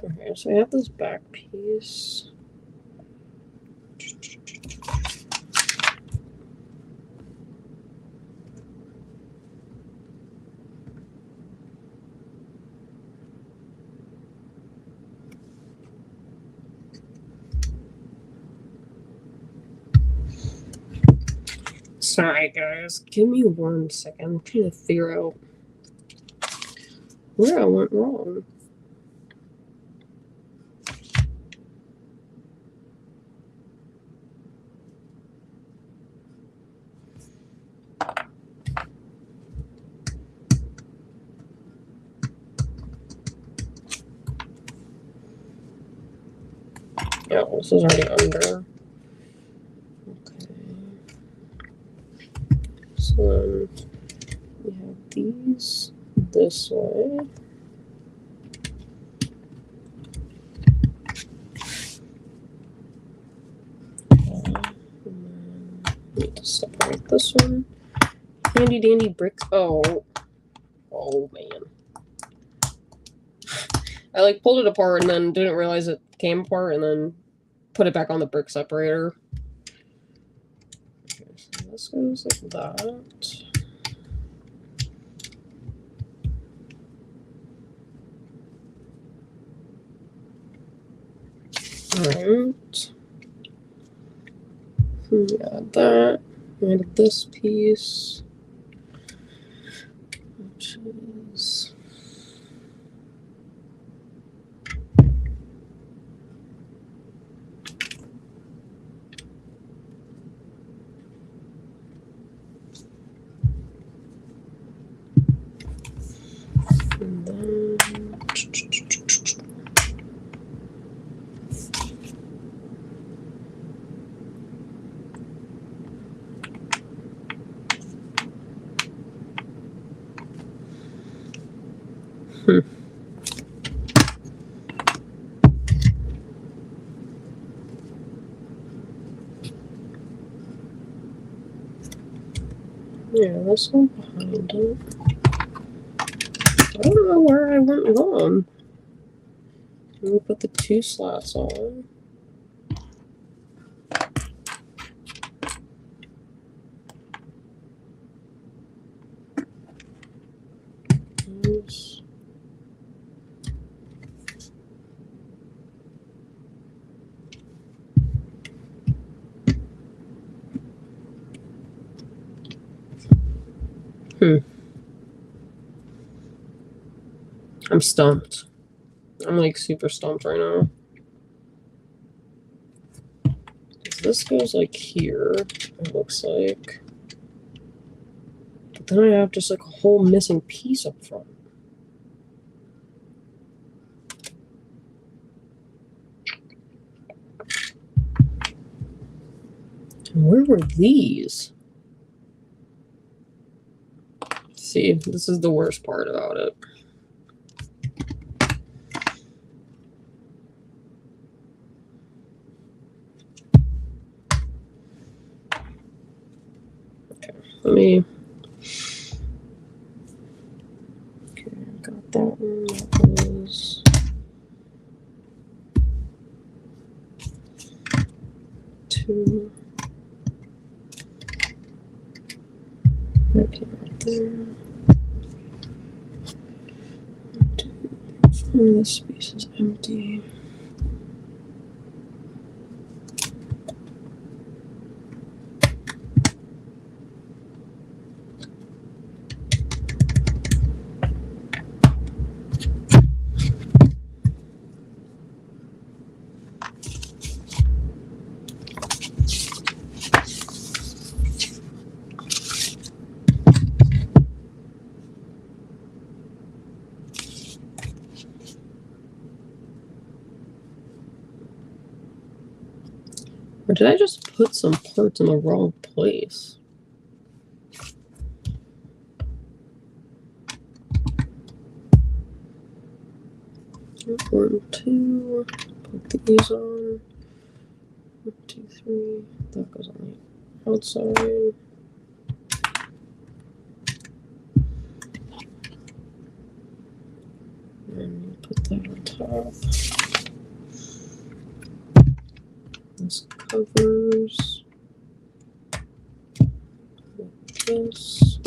Okay, so I have this back piece. Sorry guys, give me 1 second. I'm trying to figure out where I went wrong. Yeah, this is already under. Okay. So then we have these this way. Need to separate this one. Handy dandy bricks. Oh man. I like pulled it apart and then didn't realize it came apart and then put it back on the brick separator. Okay, so this goes like that. Alright. Add that. Add this piece. Which is... And then... Yeah, this one behind it. don't know where I went wrong. Let me put the 2 slats on. Oops. I'm stumped. I'm like super stumped right now. This goes like here, it looks like. But then I have just like a whole missing piece up front. And where were these? See, this is the worst part about it. Okay, let me. Okay, got that one. That was 2. Okay, right there. 2. This space is empty. Or did I just put some parts in the wrong place? One, 2. Put these on. 1, 2, 3. That goes on the outside. And put that on top. This covers like this.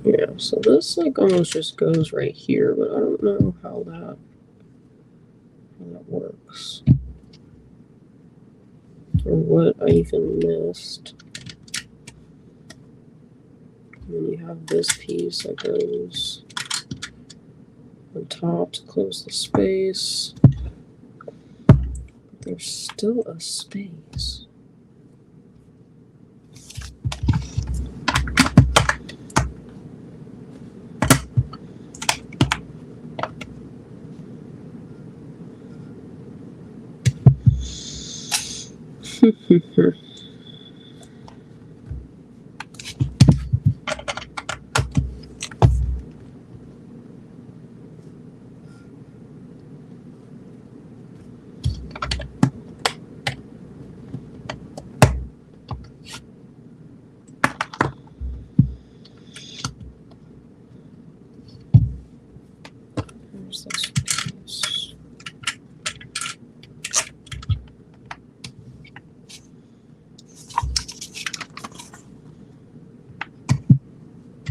Yeah, so this like almost just goes right here, but I don't know how that works. Or what I even missed. And then you have this piece that goes on top to close the space. There's still a space. There's this piece.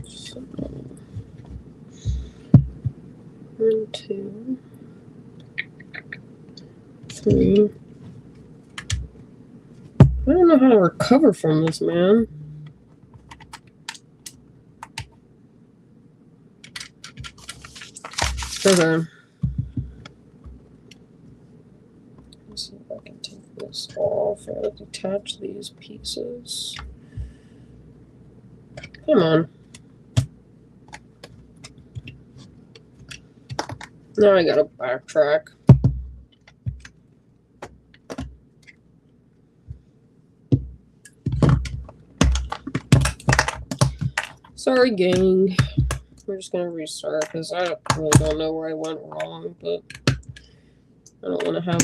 So, 1, 2, 3. I don't know how to recover from this, man. Okay. Let's see if I can take this off or detach these pieces. Come on. Now I gotta backtrack. Sorry, gang. We're just gonna restart because I really don't know where I went wrong, but I don't want to have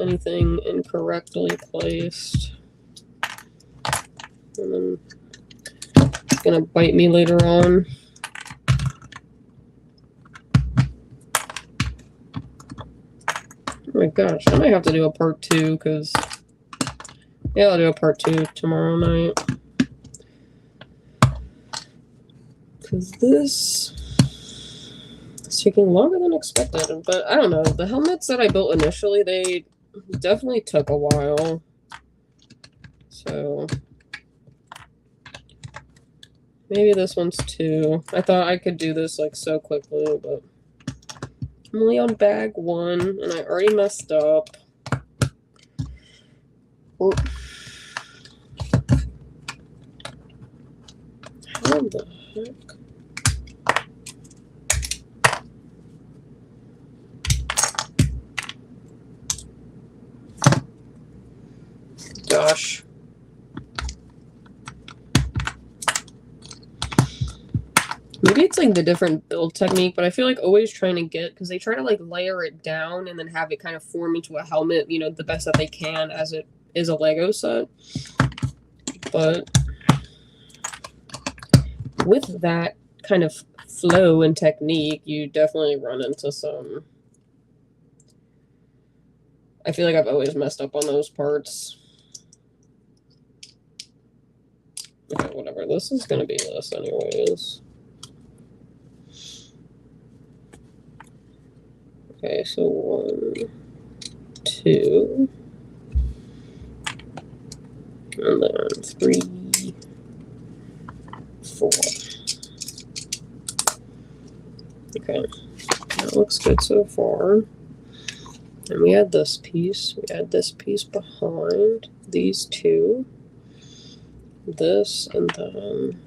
anything incorrectly placed. And then it's gonna bite me later on. Oh my gosh, I might have to do a part 2 because, yeah, I'll do a part 2 tomorrow night. Because this is taking longer than expected. But I don't know, the helmets that I built initially, they definitely took a while. So maybe this one's 2. I thought I could do this like so quickly, but I'm only on bag 1 and I already messed up. Oh. How the heck? Gosh. Maybe it's like the different build technique, but I feel like always trying to get, because they try to like layer it down and then have it kind of form into a helmet, you know, the best that they can as it is a Lego set. But with that kind of flow and technique, you definitely run into some. I feel like I've always messed up on those parts. Okay, whatever. This is going to be this anyways. Okay, so 1, 2, and then 3, 4. Okay, that looks good so far. And we add this piece. We add this piece behind these 2. This, and then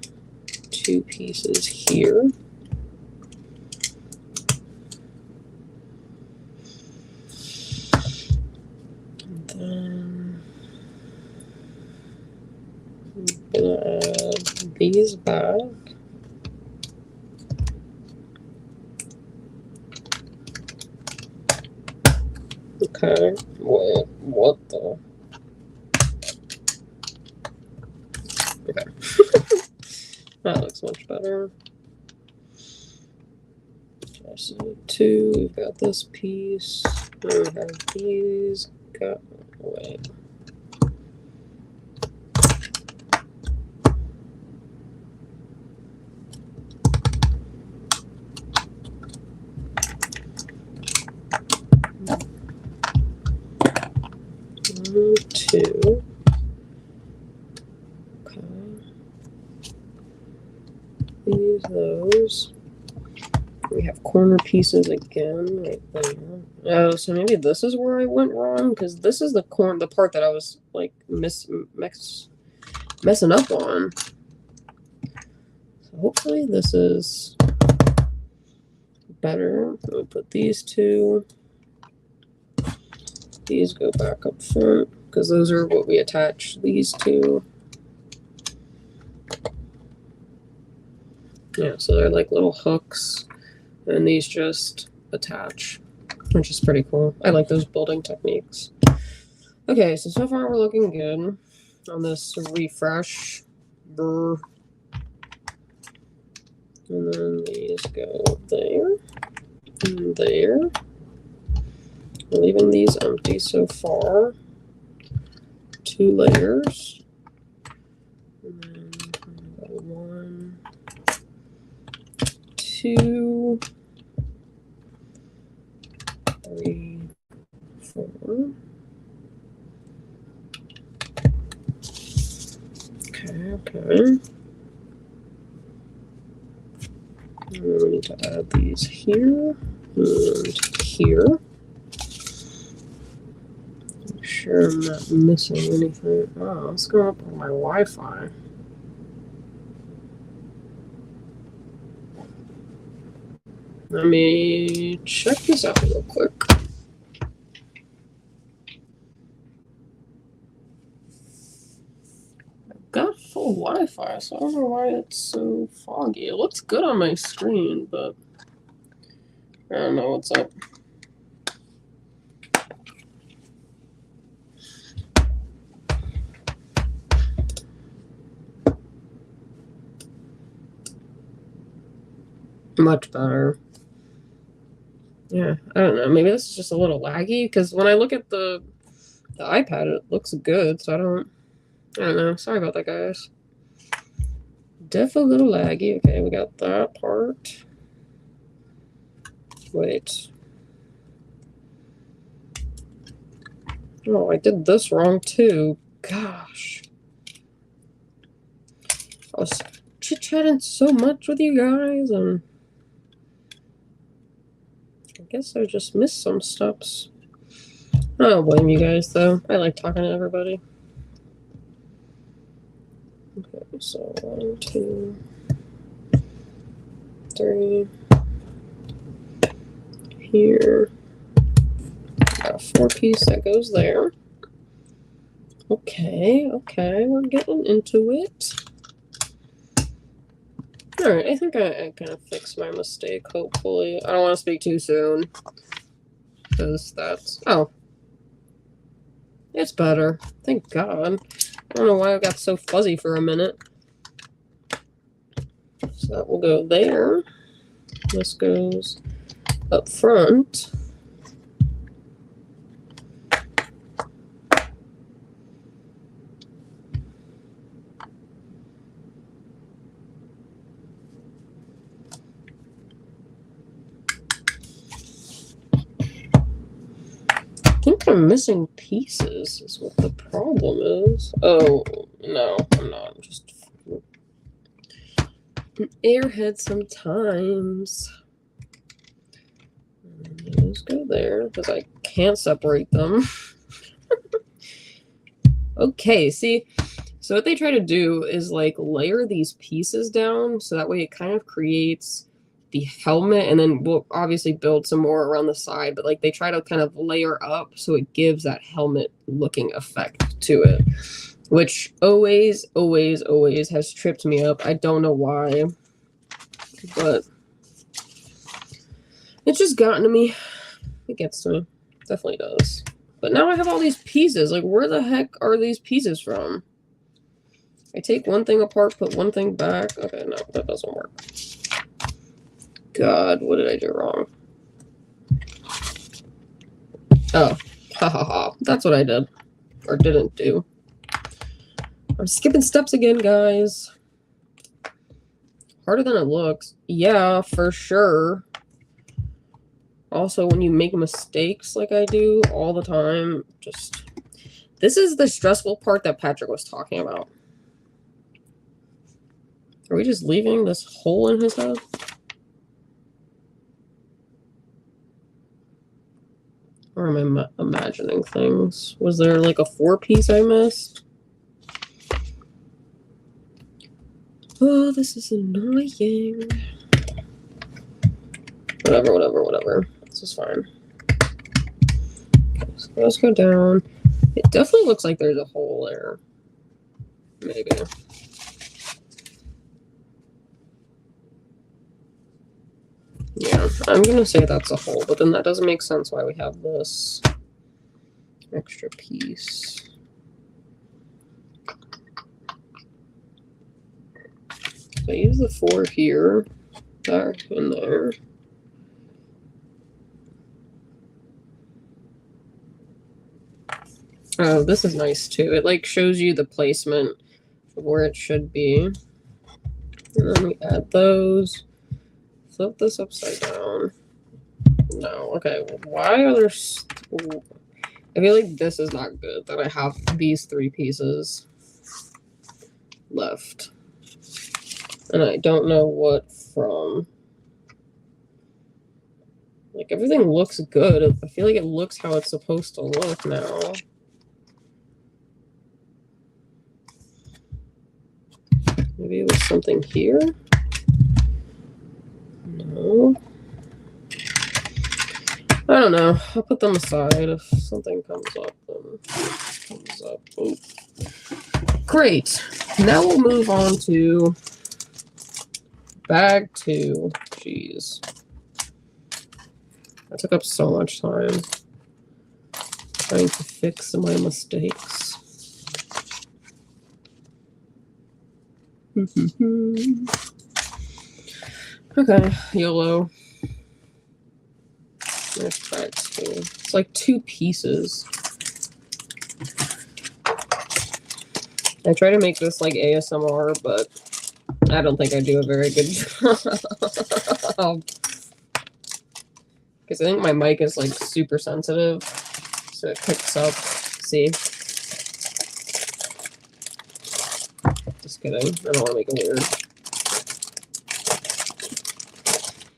2 pieces here. And then I'm gonna add these back. Okay, wait, what the? Okay. That looks much better. Okay, so 2, we've got this piece, then we have these, wait. Two. Okay. Those. We have corner pieces again right there. Oh, so maybe this is where I went wrong, because this is the part that I was like messing up on. So hopefully this is better. We'll put these 2. These go back up front, because those are what we attach these to. Yeah, so they're like little hooks, and these just attach, which is pretty cool. I like those building techniques. Okay, so far we're looking good on this refresh. Brr. And then these go there and there. We're leaving these empty so far. 2 layers. And then 1, 2, 3, 4. Okay. And we need to add these here and here. Make sure I'm not missing anything. Oh, let's go up on my Wi-Fi. Let me check this out real quick. I've got full Wi-Fi, so I don't know why it's so foggy. It looks good on my screen, but I don't know what's up. much better. Yeah, I don't know. Maybe this is just a little laggy because when I look at the iPad, it looks good. So I don't know. Sorry about that, guys. Definitely a little laggy. Okay, we got that part. Wait. Oh, I did this wrong too. Gosh. I was chit-chatting so much with you guys, and I guess I just missed some steps. I don't blame you guys, though. I like talking to everybody. Okay, so 1, 2, 3. Here. Got a 4-piece that goes there. Okay, we're getting into it. Alright, I think I kind of fixed my mistake, hopefully. I don't want to speak too soon. Because that's... Oh. It's better. Thank God. I don't know why I got so fuzzy for a minute. So that will go there. This goes up front. I think I'm missing pieces is what the problem is. Oh, no, I'm not. I'm just an airhead sometimes. Those go there because I can't separate them. Okay, see, so what they try to do is like layer these pieces down so that way it kind of creates the helmet, and then we'll obviously build some more around the side, but like they try to kind of layer up so it gives that helmet looking effect to it, which always has tripped me up. I don't know why, but it's just gotten to me. It gets to me. Definitely does. But now I have all these pieces. Like, where the heck are these pieces from? I take one thing apart, put one thing back. Okay, no, that doesn't work. God, what did I do wrong? Oh, ha ha ha. That's what I did. Or didn't do. I'm skipping steps again, guys. Harder than it looks. Yeah, for sure. Also, when you make mistakes like I do all the time, just... This is the stressful part that Patrick was talking about. Are we just leaving this hole in his head? Or am I imagining things? Was there like a 4-piece I missed? Oh, this is annoying. Whatever. This is fine. Okay, so let's go down. It definitely looks like there's a hole there. Maybe. Yeah, I'm gonna say that's a hole, but then that doesn't make sense why we have this extra piece. So I use the 4 here, there, and there. Oh, this is nice too. It like shows you the placement of where it should be. And then we add those. Flip this upside down. No, okay. Why are there... I feel like this is not good that I have these 3 pieces left. And I don't know what from. Like, everything looks good. I feel like it looks how it's supposed to look now. Maybe it was something here? No. I don't know. I'll put them aside. If something comes up, then it comes up. Oh. Great. Now we'll move on to bag 2. Jeez. That took up so much time trying to fix my mistakes. Okay, YOLO. Let's try it too. It's like 2 pieces. I try to make this like ASMR, but I don't think I do a very good job. Because I think my mic is like super sensitive, so it picks up. See? Just kidding. I don't want to make it weird.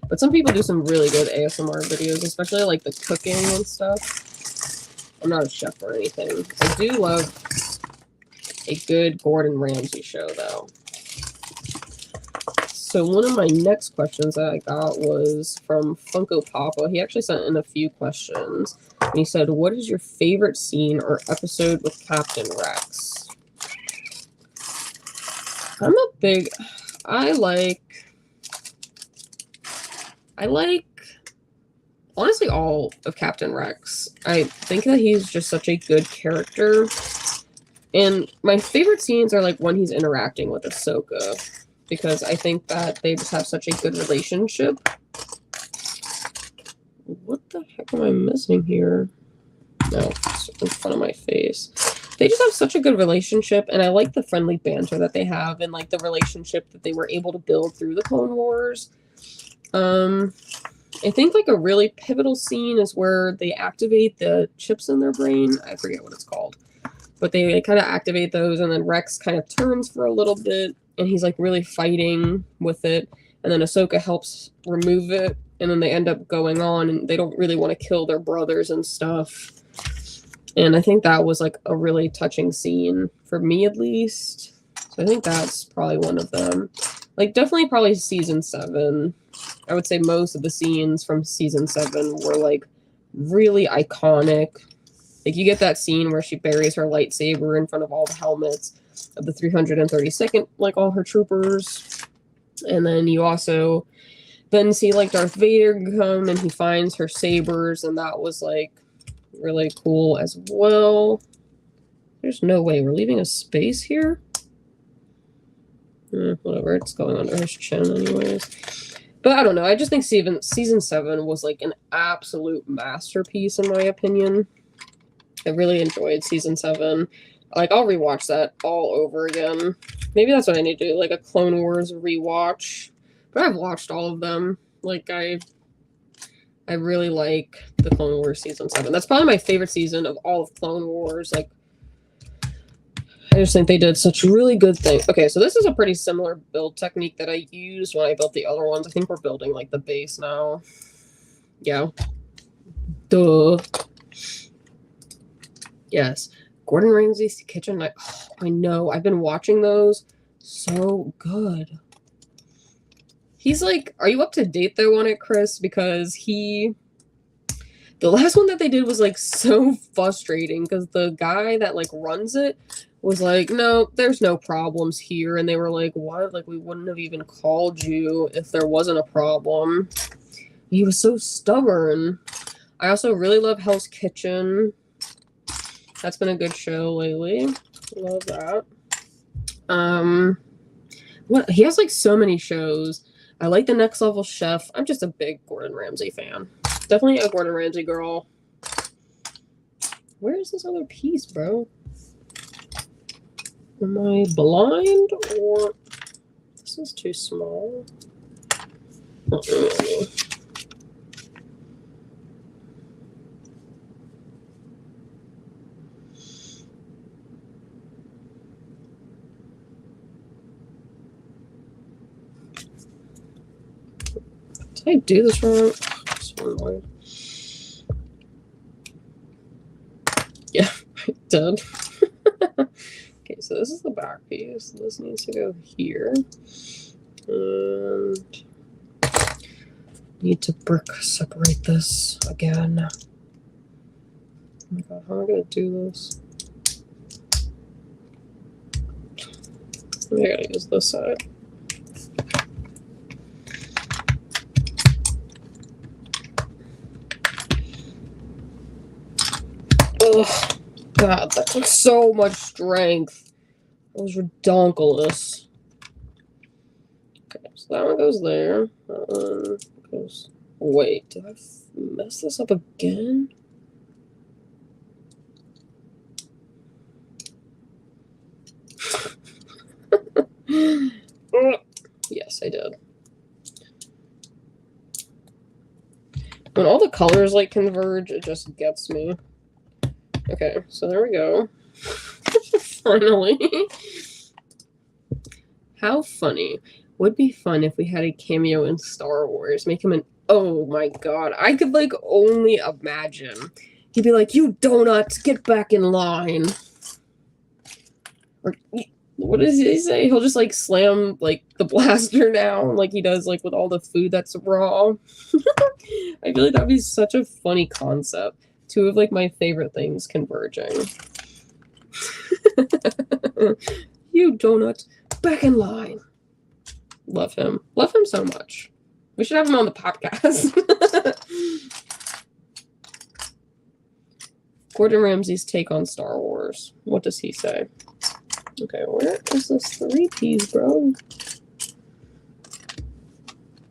But some people do some really good ASMR videos, especially like the cooking and stuff. I'm not a chef or anything. I do love a good Gordon Ramsay show, though. So one of my next questions that I got was from Funko Papa. He actually sent in a few questions. And he said, what is your favorite scene or episode with Captain Rex? I like honestly all of Captain Rex. I think that he's just such a good character. And my favorite scenes are like when he's interacting with Ahsoka, because I think that they just have such a good relationship. What the heck am I missing here? No, it's in front of my face. They just have such a good relationship, and I like the friendly banter that they have and like the relationship that they were able to build through the Clone Wars. I think like a really pivotal scene is where they activate the chips in their brain. I forget what it's called. But they kind of activate those, and then Rex kind of turns for a little bit, and he's like really fighting with it. And then Ahsoka helps remove it, and then they end up going on, and they don't really want to kill their brothers and stuff. And I think that was like a really touching scene for me, at least. So I think that's probably one of them. Like definitely probably season 7. I would say most of the scenes from season 7 were like really iconic. Like you get that scene where she buries her lightsaber in front of all the helmets of the 332nd, like all her troopers. And then you also then see like Darth Vader come and he finds her sabers, and that was like really cool as well. There's no way we're leaving a space here. Whatever, it's going under his chin anyways. But I don't know, I just think season 7 was like an absolute masterpiece in my opinion. I really enjoyed season 7. Like, I'll rewatch that all over again. Maybe that's what I need to do, like a Clone Wars rewatch. But I've watched all of them. Like, I really like the Clone Wars season 7. That's probably my favorite season of all of Clone Wars. Like, I just think they did such really good things. Okay, so this is a pretty similar build technique that I used when I built the other ones. I think we're building, like, the base now. Yeah. Duh. Yes. Gordon Ramsay's Kitchen Night. Oh, I know. I've been watching those. So good. He's like, are you up to date though on it, Chris? Because the last one that they did was like so frustrating because the guy that like runs it was like, no, there's no problems here. And they were like, what? Like, we wouldn't have even called you if there wasn't a problem. He was so stubborn. I also really love Hell's Kitchen. That's been a good show lately. Love that. What he has like so many shows. I like The Next Level Chef. I'm just a big Gordon Ramsay fan. Definitely a Gordon Ramsay girl. Where is this other piece, bro? Am I blind or this is too small? Did I do this wrong? Yeah, I did. Okay, so this is the back piece. This needs to go here. And need to brick separate this again. Oh my god, how am I gonna do this? I gotta use this side. Ugh, God, that took so much strength. It was redonkulous. Okay, so that one goes there. That one goes... Wait, did I mess this up again? Yes, I did. When all the colors, like, converge, it just gets me. Okay, so there we go. Finally. How funny. Would be fun if we had a cameo in Star Wars. Make him an... Oh my god. I could, like, only imagine. He'd be like, "You donuts, get back in line." Or, what does he say? He'll just, like, slam, like, the blaster down like he does, like, with all the food that's raw. I feel like that'd be such a funny concept. Two of, like, my favorite things converging. You donut, back in line. Love him. Love him so much. We should have him on the podcast. Gordon Ramsay's take on Star Wars. What does he say? Okay, where is this 3Ps, bro?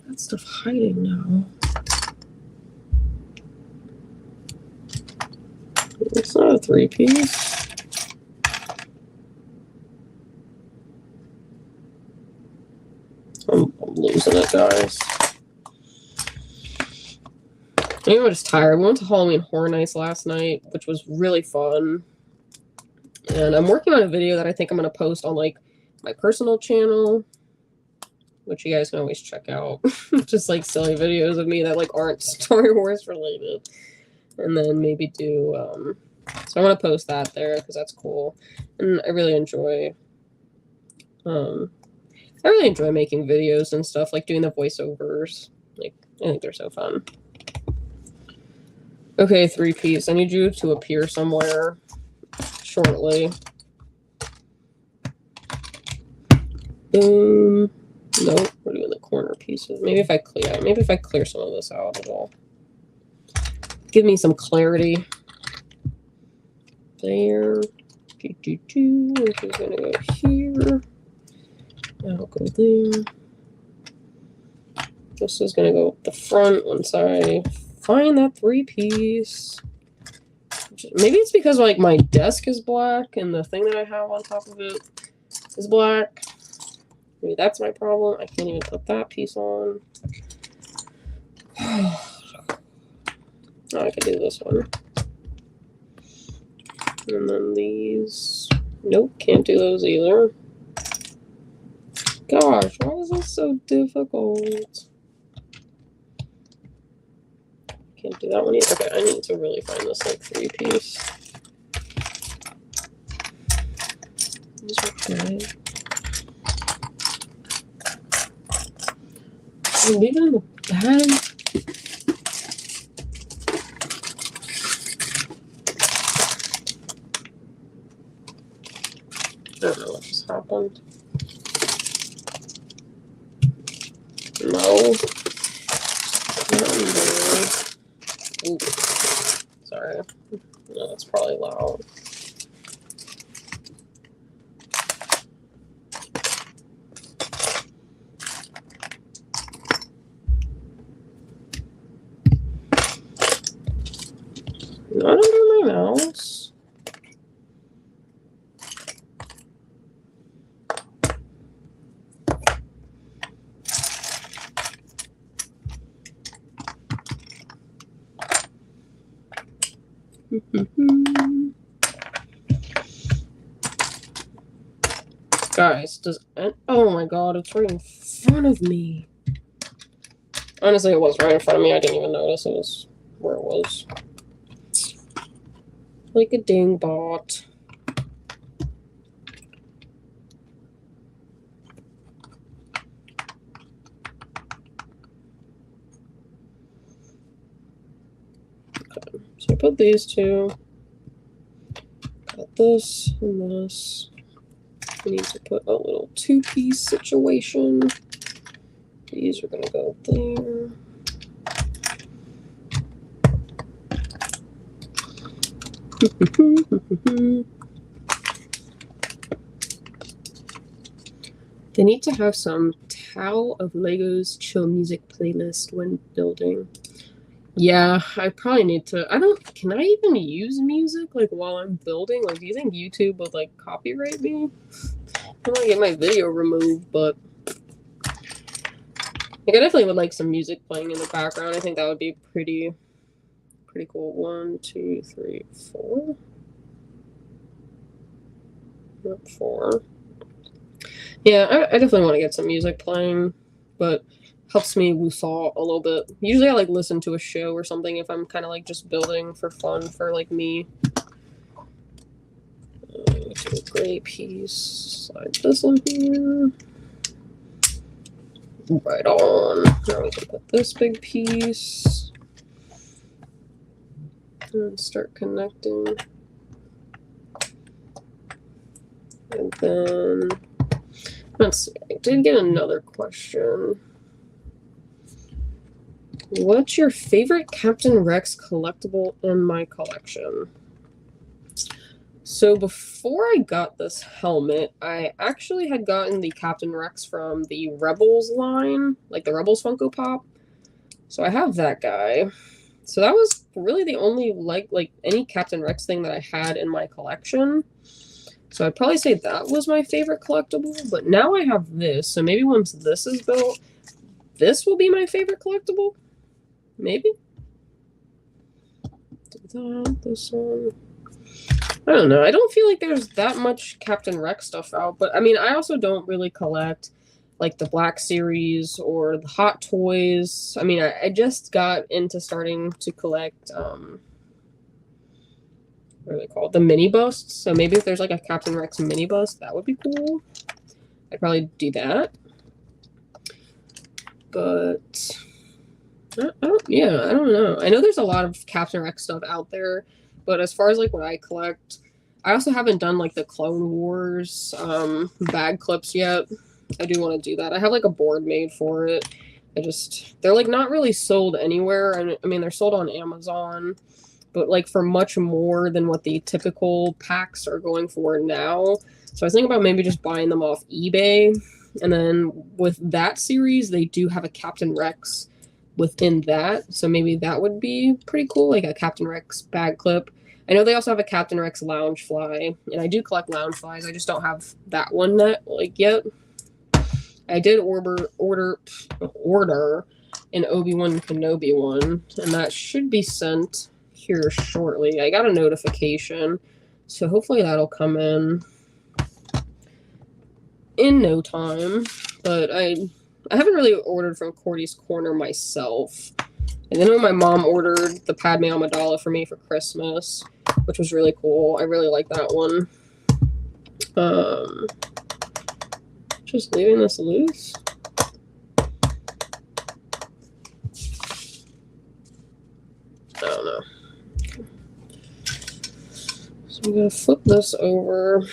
That stuff hiding now. It's not a 3P. I'm losing it, guys. I'm just tired. We went to Halloween Horror Nights last night, which was really fun. And I'm working on a video that I think I'm going to post on, like, my personal channel, which you guys can always check out. Just, like, silly videos of me that, like, aren't Star Wars related. And then maybe do, so I'm going to post that there because that's cool. And I really enjoy, making videos and stuff, like doing the voiceovers. Like, I think they're so fun. Okay, 3Ps, I need you to appear somewhere shortly. Boom. Nope, we're doing the corner pieces. Maybe if I clear some of this out, it'll give me some clarity. There. Which is gonna go here. That'll go there. This is gonna go up the front once I find that 3Ps. Maybe it's because, like, my desk is black and the thing that I have on top of it is black. Maybe that's my problem. I can't even put that piece on. Oh, I could do this one. And then these. Nope, can't do those either. Gosh, why is this so difficult? Can't do that one either. Okay, I need to really find this, like, 3Ps. Okay. Leave it in the bag. I don't know what just happened. No. Ooh. Sorry. No, that's probably loud. Not under my mouse. Guys, oh my god, it's right in front of me. Honestly, it was right in front of me. I didn't even notice it was where it was. Like a dingbot. Okay, so I put these two. Got this and this. I need to put a little 2-piece situation. These are gonna go there. They need to have some how of Lego's chill music playlist when building. Yeah, I probably need to. Can I even use music like while I'm building? Like, do you think YouTube would like copyright me? I want to get my video removed, but like, I definitely would like some music playing in the background. I think that would be pretty cool. 1, 2, 3, 4. Not 4. Yeah, I definitely want to get some music playing, but helps me woo-saw a little bit. Usually I like listen to a show or something if I'm kind of like just building for fun for like me. Gray piece. Slide this in here. Right on. Now we can put this big piece. And start connecting. And then, let's see, I did get another question. What's your favorite Captain Rex collectible in my collection? So before I got this helmet, I actually had gotten the Captain Rex from the Rebels line, like the Rebels Funko Pop. So I have that guy. So that was really the only like any Captain Rex thing that I had in my collection. So I'd probably say that was my favorite collectible. But now I have this, so maybe once this is built, this will be my favorite collectible. Maybe. This one. I don't know. I don't feel like there's that much Captain Rex stuff out, but I mean, I also don't really collect like the Black Series or the Hot Toys. I mean, I just got into starting to collect, what are they called? The mini busts. So maybe if there's like a Captain Rex mini bust, that would be cool. I'd probably do that. But I don't know. I know there's a lot of Captain Rex stuff out there, but as far as like what I collect, I also haven't done like the Clone Wars bag clips yet. I do want to do that. I have like a board made for it. They're like not really sold anywhere. And I mean, they're sold on Amazon, but like for much more than what the typical packs are going for now. So I was thinking about maybe just buying them off eBay. And then with that series, they do have a Captain Rex within that. So maybe that would be pretty cool, like a Captain Rex bag clip. I know they also have a Captain Rex Loungefly, and I do collect Loungeflies. I just don't have that one yet. I did order an Obi-Wan Kenobi one, and that should be sent here shortly. I got a notification, so hopefully that'll come in no time. But I haven't really ordered from Cordy's Corner myself. And then when my mom ordered the Padme Amidala for me for Christmas, which was really cool. I really like that one. Just leaving this loose. I don't know. So I'm gonna flip this over.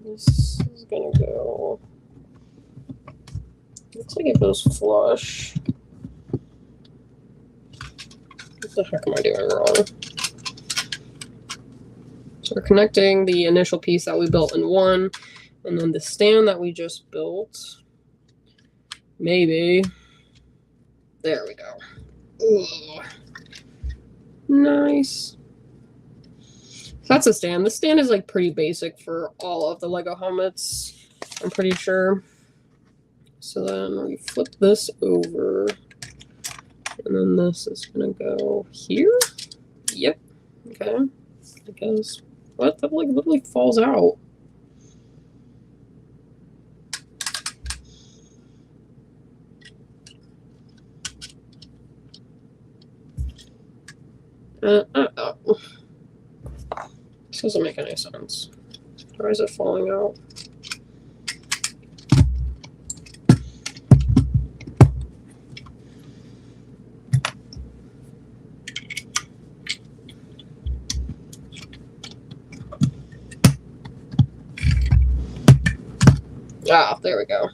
This is gonna go. Looks like it goes flush. What the heck am I doing wrong? So we're connecting the initial piece that we built in one, and then the stand that we just built. Maybe. There we go. Ooh. Nice. So that's a stand. The stand is like pretty basic for all of the Lego helmets, I'm pretty sure. So then we flip this over, and then this is gonna go here. Yep. Okay. I guess. What? That like literally falls out. This doesn't make any sense. Why is it falling out? Ah, there we go.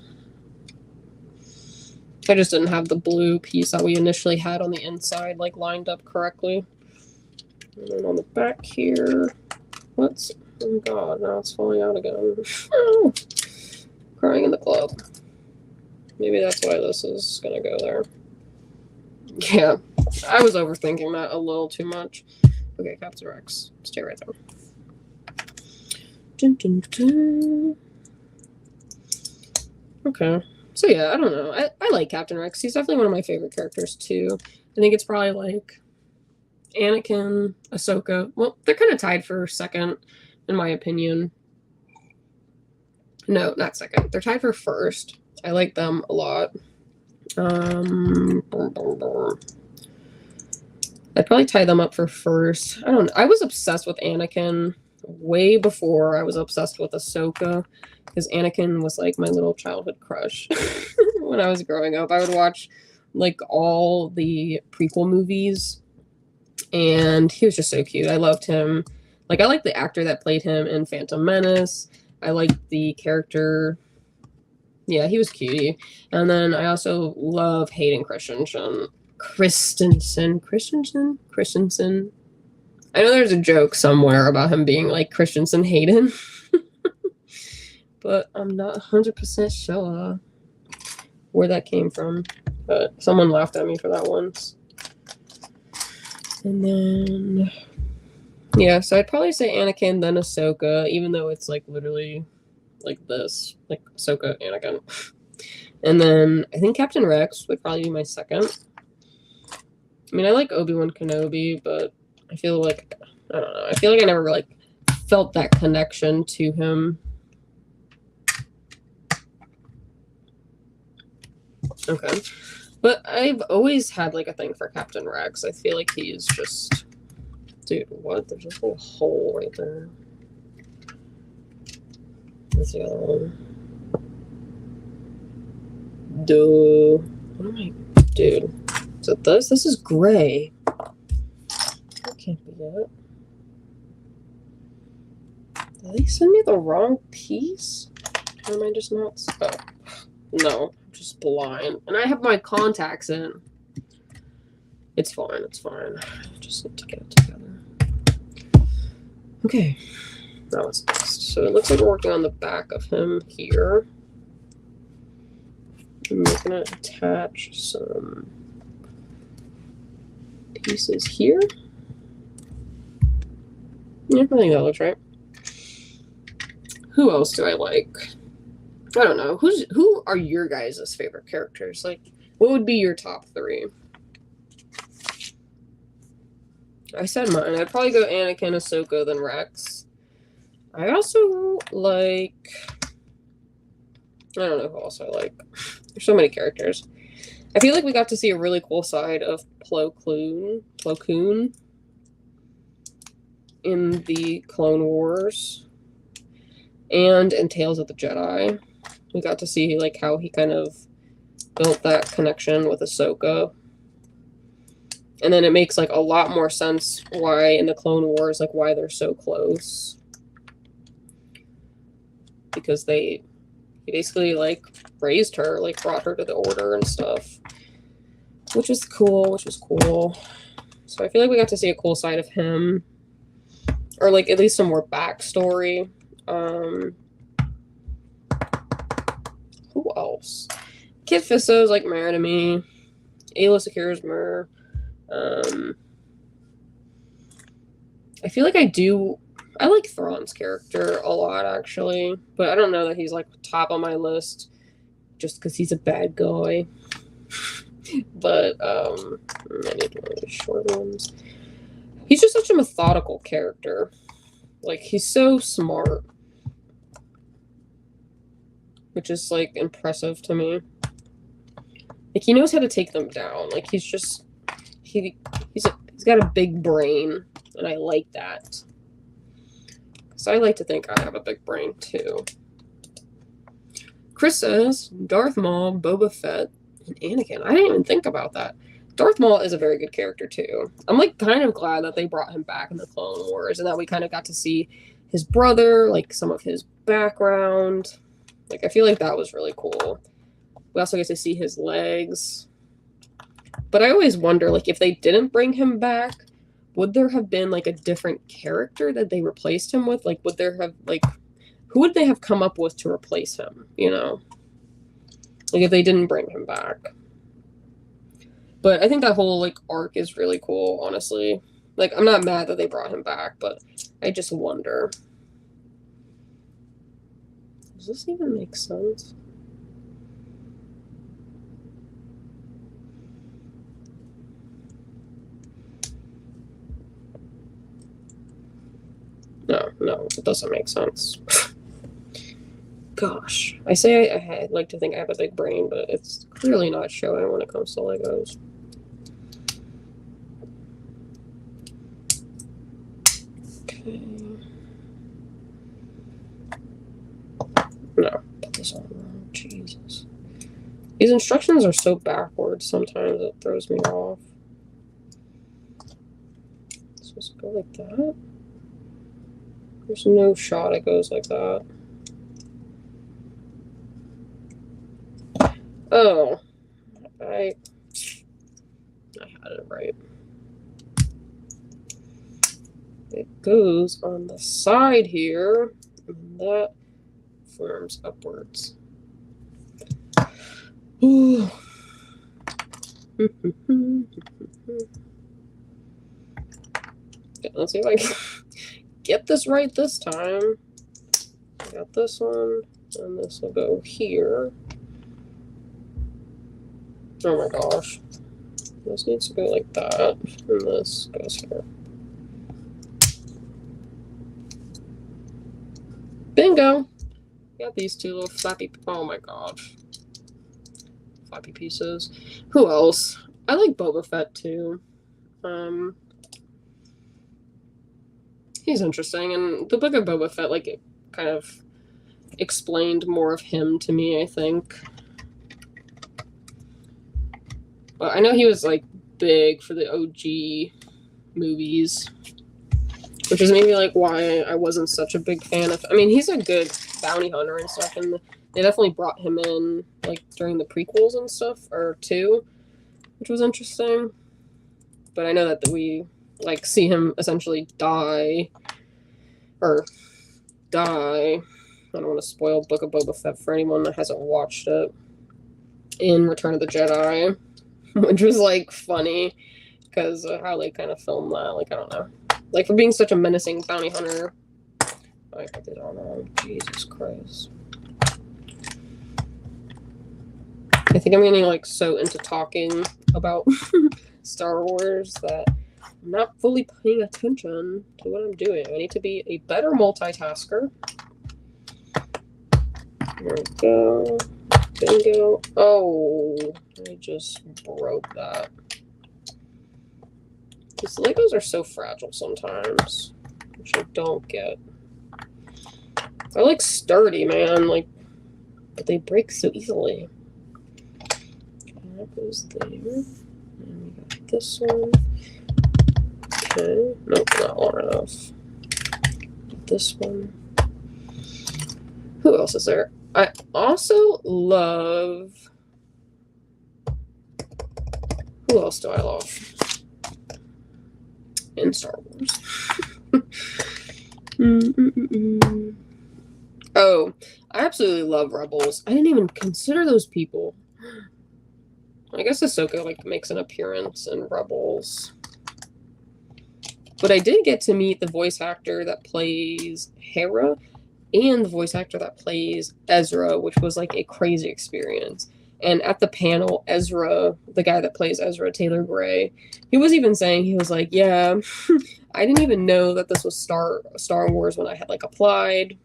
I just didn't have the blue piece that we initially had on the inside like lined up correctly. And then on the back here, what's, oh god, now it's falling out again. Oh, crying in the club. Maybe that's why this is gonna go there. Yeah, I was overthinking that a little too much. Okay, Captain Rex, stay right there. Dun, dun, dun. Okay, so yeah, I don't know. I like Captain Rex. He's definitely one of my favorite characters too. I think it's probably like Anakin, Ahsoka. Well, they're kind of tied for second, in my opinion. No, not second. They're tied for first. I like them a lot. I'd probably tie them up for first. I don't know. I was obsessed with Anakin way before I was obsessed with Ahsoka, because Anakin was like my little childhood crush when I was growing up. I would watch like all the prequel movies, and he was just so cute. I loved him. Like, I liked the actor that played him in Phantom Menace. I liked the character. Yeah, he was cutie. And then I also love Hayden Christensen. I know there's a joke somewhere about him being like Christensen Hayden, but I'm not 100% sure where that came from. But someone laughed at me for that once. And then, yeah, so I'd probably say Anakin, then Ahsoka, even though it's like literally like this, like Ahsoka, Anakin. And then I think Captain Rex would probably be my second. I mean, I like Obi-Wan Kenobi, but I feel like, I don't know, I feel like I never like felt that connection to him. Okay. But I've always had like a thing for Captain Rex. I feel like he's just, dude, what? There's just like a hole right there. What's the other one? Duh. What am I, dude? Is it this? This is gray. That can't be it. Did they send me the wrong piece? Or am I just not? Oh, no, I'm just blind. And I have my contacts in. It's fine, it's fine. I just need to get it together. Okay. That was next. So it looks like we're working on the back of him here. I'm gonna attach some pieces here. Yeah, I think that looks right. Who else do I like? I don't know. Who are your guys' favorite characters? Like, what would be your top 3? I said mine. I'd probably go Anakin, Ahsoka, then Rex. I also like, I don't know who else I like. There's so many characters. I feel like we got to see a really cool side of Plo Koon in the Clone Wars and in Tales of the Jedi. We got to see like how he kind of built that connection with Ahsoka. And then it makes like a lot more sense why in the Clone Wars, like why they're so close. Because he basically like raised her, like brought her to the order and stuff. Which was cool, So I feel like we got to see a cool side of him. Or like at least some more backstory. Who else? Kit Fisto's like married to me. Aayla Secura's Myrrh. I feel like I like Thrawn's character a lot, actually. But I don't know that he's, like, top on my list just because he's a bad guy. But, I need one of the short ones. He's just such a methodical character. Like, he's so smart. Which is, like, impressive to me. Like, he knows how to take them down. Like, he's just... He's got a big brain, and I like that. So I like to think I have a big brain, too. Chris says, Darth Maul, Boba Fett, and Anakin. I didn't even think about that. Darth Maul is a very good character, too. I'm, like, kind of glad that they brought him back in the Clone Wars, and that we kind of got to see his brother, like, some of his background. Like, I feel like that was really cool. We also get to see his legs. But I always wonder, like, if they didn't bring him back, would there have been, like, a different character that they replaced him with? Like, would there have, like, who would they have come up with to replace him, you know? Like, if they didn't bring him back. But I think that whole, like, arc is really cool, honestly. Like, I'm not mad that they brought him back, but I just wonder. Does this even make sense? No, it doesn't make sense. Gosh. I say I like to think I have a big brain, but it's clearly not showing when it comes to Legos. Okay. No, put this on wrong. Jesus. These instructions are so backwards sometimes it throws me off. It's supposed to go like that? There's no shot it goes like that. Oh. I had it right. It goes on the side here, and that forms upwards. Ooh. Okay, let's see if I can get this right this time. I got this one, and this will go here. Oh my gosh. This needs to go like that, and this goes here. Bingo! Got these two little flappy, oh my gosh. Flappy pieces. Who else? I like Boba Fett too. He's interesting, and the book of Boba Fett, like, it kind of explained more of him to me, I think. But I know he was, like, big for the OG movies, which is maybe, like, why I wasn't such a big fan of... I mean, he's a good bounty hunter and stuff, and they definitely brought him in, like, during the prequels and stuff, or two, which was interesting. But I know that we, like, see him essentially die. I don't want to spoil Book of Boba Fett for anyone that hasn't watched it. In Return of the Jedi. Which was, like, funny. Because of how they kind of filmed that. Like, I don't know. Like, for being such a menacing bounty hunter. I put this on wrong. Jesus Christ. I think I'm getting, like, so into talking about Star Wars that I'm not fully paying attention to what I'm doing. I need to be a better multitasker. There we go. Bingo. Oh, I just broke that. These Legos are so fragile sometimes, which I don't get. They're, like, sturdy, man, like, but they break so easily. That goes there. And we got this one. Okay. Nope, not long enough. This one. Who else is there? I also love... Who else do I love? In Star Wars. Oh, I absolutely love Rebels. I didn't even consider those people. I guess Ahsoka, like, makes an appearance in Rebels. But I did get to meet the voice actor that plays Hera and the voice actor that plays Ezra, which was, like, a crazy experience. And at the panel, Ezra, the guy that plays Ezra, Taylor Gray, he was even saying, he was like, yeah, I didn't even know that this was Star Wars when I had, like, applied,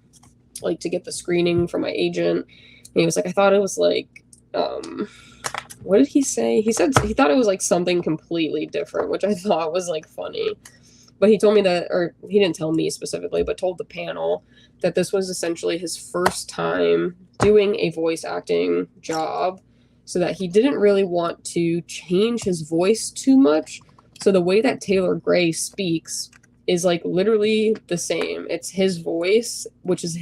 like, to get the screening from my agent. And he was like, I thought it was, like, what did he say? He said he thought it was, like, something completely different, which I thought was, like, funny. But he told me that, or he didn't tell me specifically, but told the panel that this was essentially his first time doing a voice acting job, so that he didn't really want to change his voice too much. So the way that Taylor Gray speaks is, like, literally the same. It's his voice, which is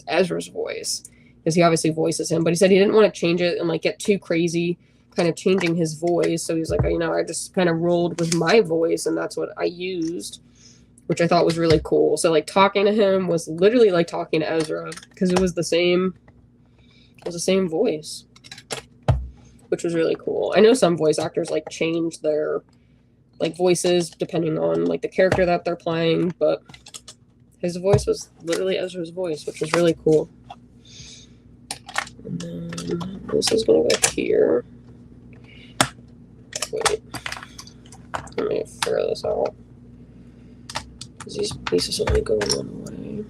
Ezra's voice, because he obviously voices him. But he said he didn't want to change it and, like, get too crazy kind of changing his voice. So he's like, you know, I just kind of rolled with my voice, and that's what I used, which I thought was really cool. So, like, talking to him was literally like talking to Ezra, because it was the same voice. which was really cool. I know some voice actors like change their like voices depending on like the character that they're playing, but his voice was literally Ezra's voice, which was really cool. And then this is gonna go here. Wait, let me figure this out. Because these pieces only go one way.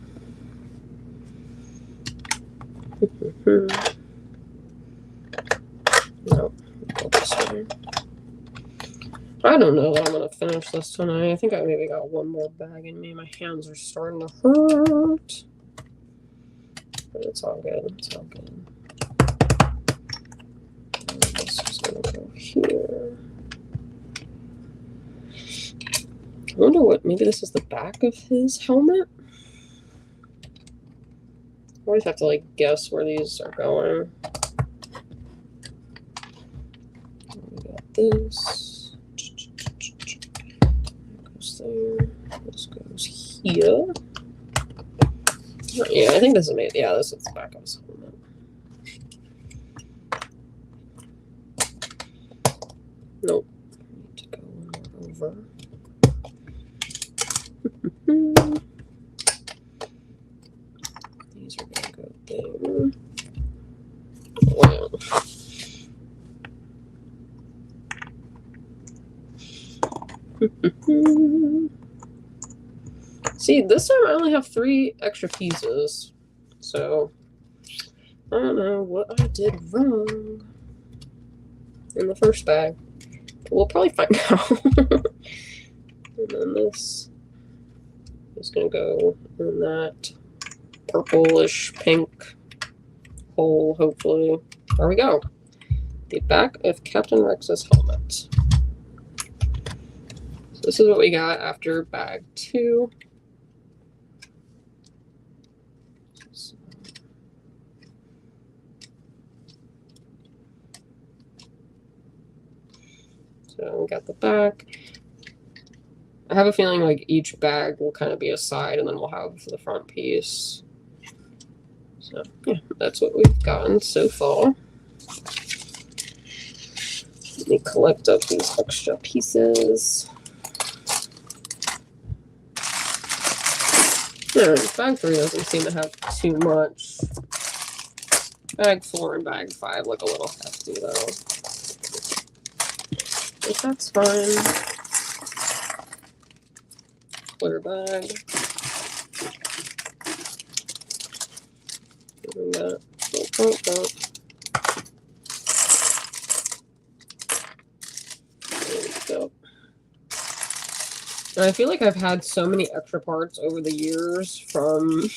No, go this way. I don't know that I'm gonna finish this tonight. I think I maybe got one more bag in me. My hands are starting to hurt. But it's all good. It's all good. And this is gonna go here. I wonder what, maybe this is the back of his helmet? I always have to like guess where these are going. We got this. That goes there. This goes here. Yeah, I think this is made. Yeah, this is the back of his helmet. Nope. Need to go over. These are gonna go there. Wow. See, this time I only have 3 extra pieces, so I don't know what I did wrong in the first bag. But we'll probably find out. And then this is gonna go in that purplish pink hole, hopefully. There we go. The back of Captain Rex's helmet. So this is what we got after bag 2. So we got the back. I have a feeling like each bag will kind of be a side and then we'll have the front piece. So yeah, that's what we've gotten so far. Let me collect up these extra pieces. Yeah, bag 3 doesn't seem to have too much. Bag 4 and bag 5 look a little hefty though. But that's fine. Clear bag. And that. There we go. And I feel like I've had so many extra parts over the years from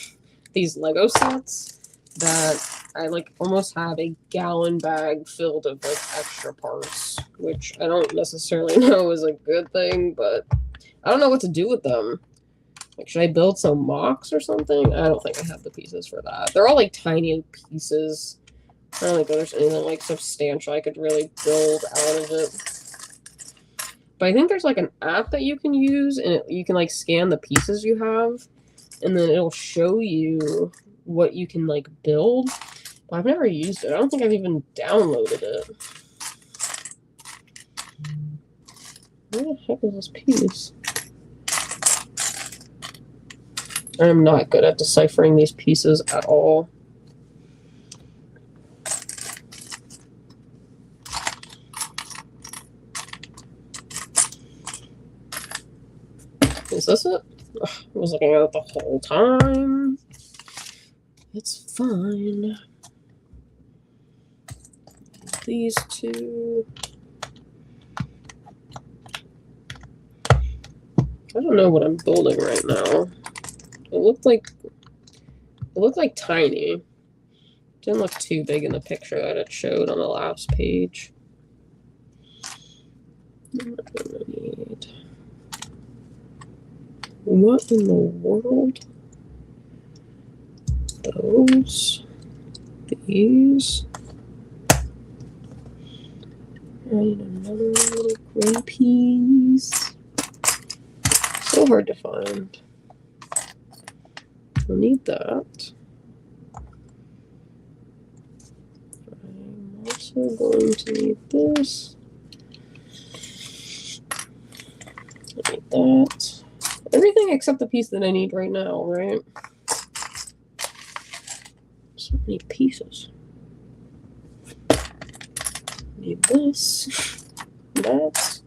these Lego sets that I like almost have a gallon bag filled of like extra parts, which I don't necessarily know is a good thing, but I don't know what to do with them. Like, should I build some mocks or something? I don't think I have the pieces for that. They're all like tiny pieces. I don't think there's anything like substantial I could really build out of it. But I think there's like an app that you can use, and you can like scan the pieces you have, and then it'll show you what you can like build. But I've never used it. I don't think I've even downloaded it. Where the heck is this piece? I'm not good at deciphering these pieces at all. Is this it? Ugh, I was looking at it the whole time. It's fine. These 2. I don't know what I'm building right now. It looked like tiny. Didn't look too big in the picture that it showed on the last page. What in the world? Those. These. I need another little gray piece. So hard to find. We'll need that. also going to need this. I need that. Everything except the piece that I need right now, right? So many pieces. Need this. That.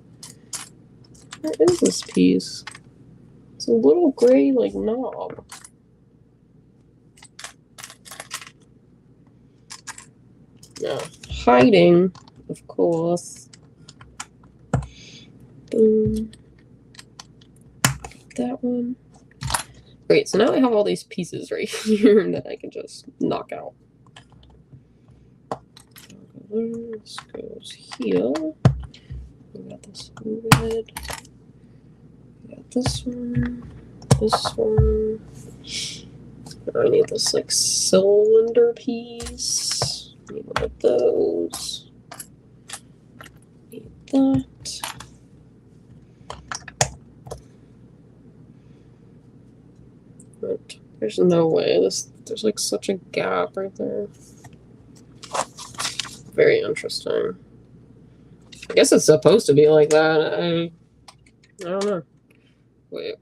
Where is this piece? It's a little gray, like, knob. No. Hiding, of course. Boom. That one. Great, so now I have all these pieces right here that I can just knock out. This goes here. We got this red. We got this one. This one. I need this like cylinder piece. I need one of those. Need that. But there's no way. There's like such a gap right there. Very interesting. I guess it's supposed to be like that. I don't know. Wait.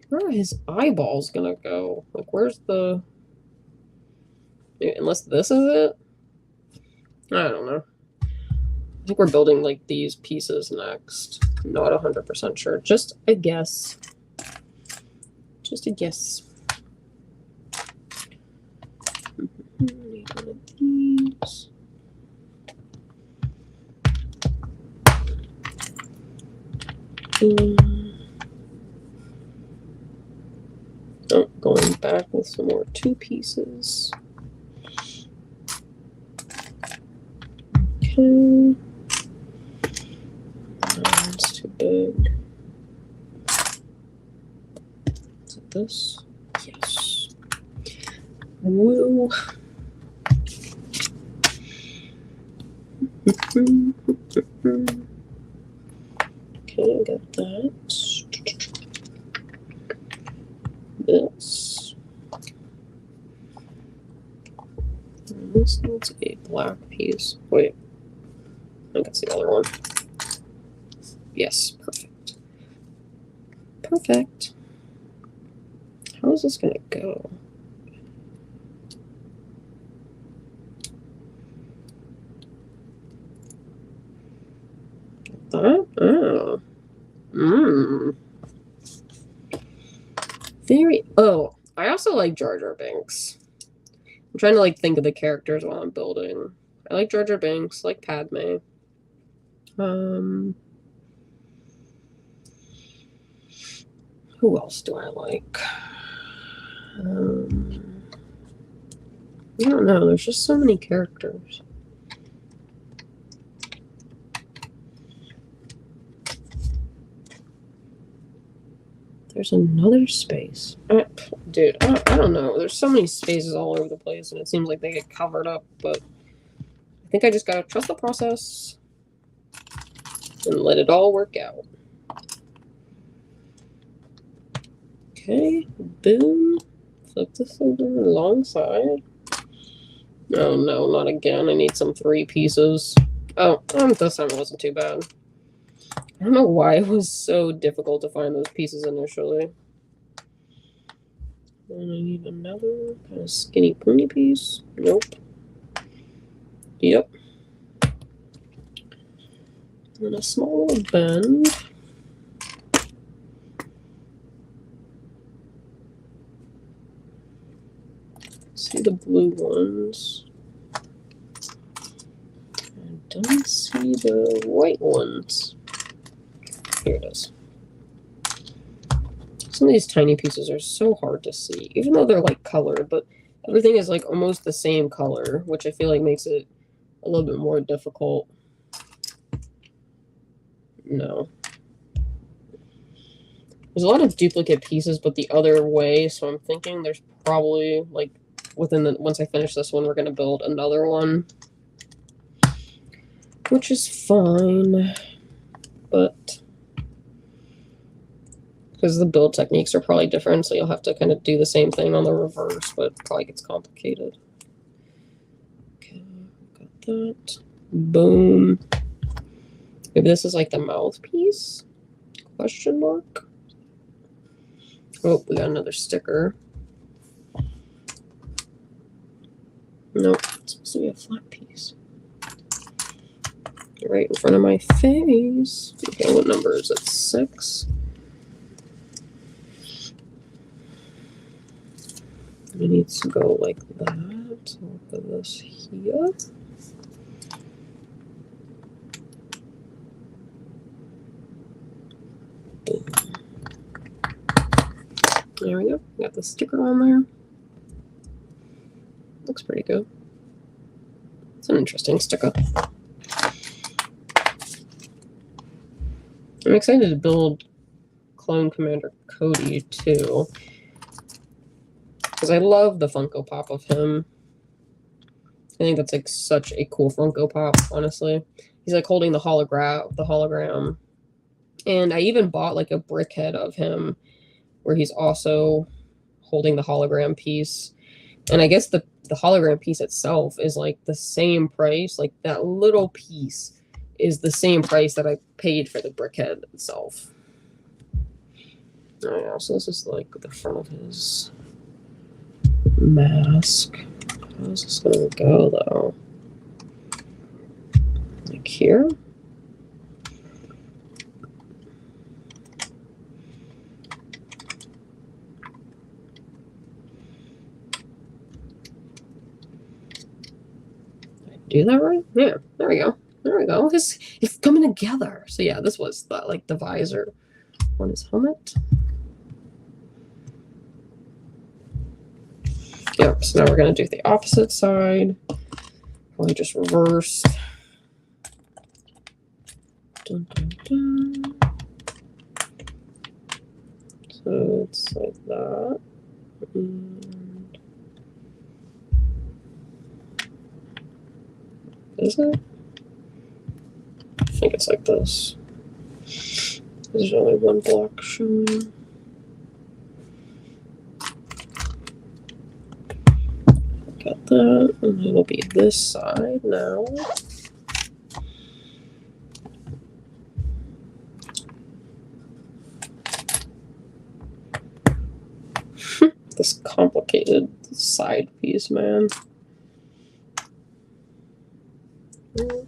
Where are his eyeballs gonna go? Like, where's the... Unless this is it? I don't know. I think we're building, like, these pieces next. Not 100% sure. Just a guess. Just a guess. Need one of these. Oh, going back with some more 2 pieces. Okay. That's too big. Is it this? Yes. Woo. Okay, I got that. This. And this needs a black piece. Wait. I think that's the other one. Yes, perfect. Perfect. How is this gonna go? That? Oh. Very... Oh, I also like Jar Jar Binks. I'm trying to, like, think of the characters while I'm building. I like Jar Jar Binks, I like Padme. Who else do I like? I don't know, there's just so many characters. There's another space. Dude, I don't know. There's so many spaces all over the place, and it seems like they get covered up, but I think I just gotta trust the process and let it all work out. Okay, boom. Flip this over alongside. Oh no, not again. I need some 3 pieces. Oh, this time it wasn't too bad. I don't know why it was so difficult to find those pieces initially. And I need another kind of skinny poony piece. Nope. Yep. And a small little bend. See the blue ones. I don't see the white ones. Here it is. Some of these tiny pieces are so hard to see, even though they're like colored, but everything is like almost the same color, which I feel like makes it a little bit more difficult. No. There's a lot of duplicate pieces, but the other way, so I'm thinking there's probably, like, once I finish this one, we're going to build another one, which is fine, but because the build techniques are probably different, so you'll have to kind of do the same thing on the reverse, but it probably gets complicated. Okay, got that. Boom. Maybe this is like the mouthpiece? Question mark? Oh, we got another sticker. Nope, it's supposed to be a flat piece. Right in front of my face. Okay, what number is it? 6. It needs to go like that. So we'll put this here. Boom. There we go. Got the sticker on there. Looks pretty good. It's an interesting sticker. I'm excited to build Clone Commander Cody too, because I love the Funko Pop of him. I think that's like such a cool Funko Pop, honestly. He's like holding the hologram. And I even bought like a brick head of him where he's also holding the hologram piece. And I guess the hologram piece itself is like the same price. Like that little piece is the same price that I paid for the brick head itself. Oh yeah, so this is like the front of his mask. How's this gonna go though? Like here? Did I do that right? Yeah, there we go. There we go. It's coming together. So yeah, this was the, like the visor on his helmet. Yep, so now we're going to do the opposite side. Probably just reverse. Dun, dun, dun. So it's like that. And is it? I think it's like this. There's only one block showing. Got that, and it'll be this side now. This complicated side piece, man. Oh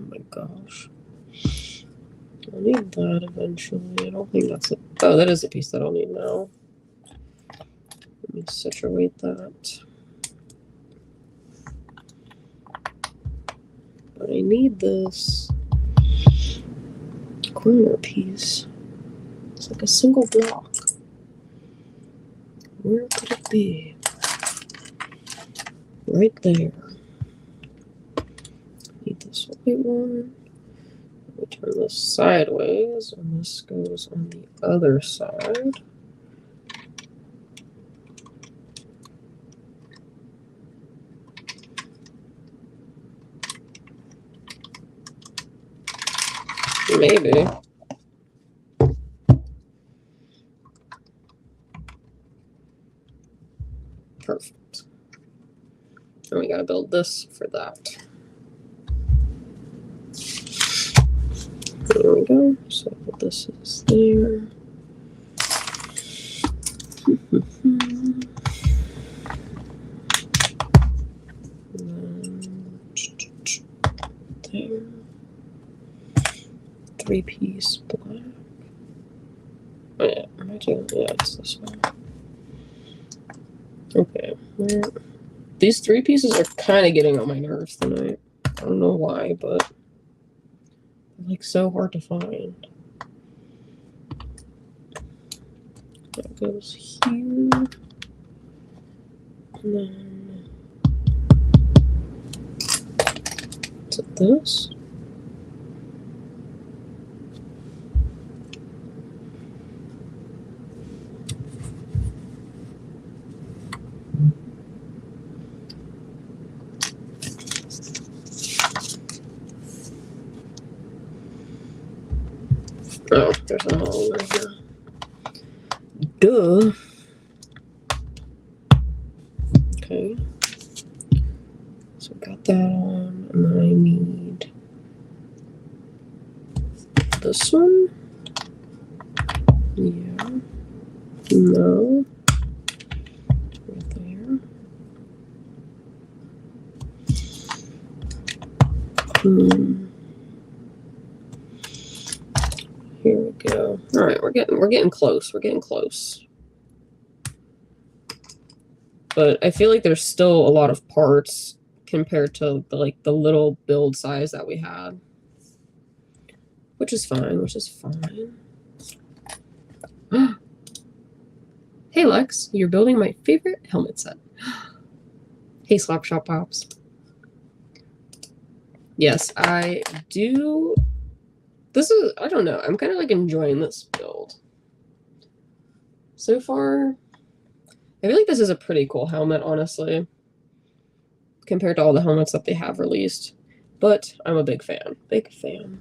my gosh. I'll need that eventually. I don't think that's it. Oh, that is the piece that I'll need now. Let me situate that. But I need this corner piece. It's like a single block. Where could it be? Right there. Need this white one. We turn this sideways, and this goes on the other side. Maybe. Perfect. And we gotta build this for that. There we go. So this is there. There. 3-piece black. Oh yeah, am I doing? Yeah, it's this one. Okay. These 3 pieces are kind of getting on my nerves tonight. I don't know why, but they're like so hard to find. That goes here. And then is it this? Oh, there's a hole right here. Duh. Okay. So I got that on, and then I need this one. Yeah. No. Right there. Here we go. All right, we're getting close. We're getting close. But I feel like there's still a lot of parts compared to the little build size that we had, which is fine. Hey Lex, you're building my favorite helmet set. Hey Slapshot Pops. Yes, I do. This is, I don't know, I'm kind of like enjoying this build. So far, I feel like this is a pretty cool helmet, honestly, compared to all the helmets that they have released. But I'm a big fan. Big fan.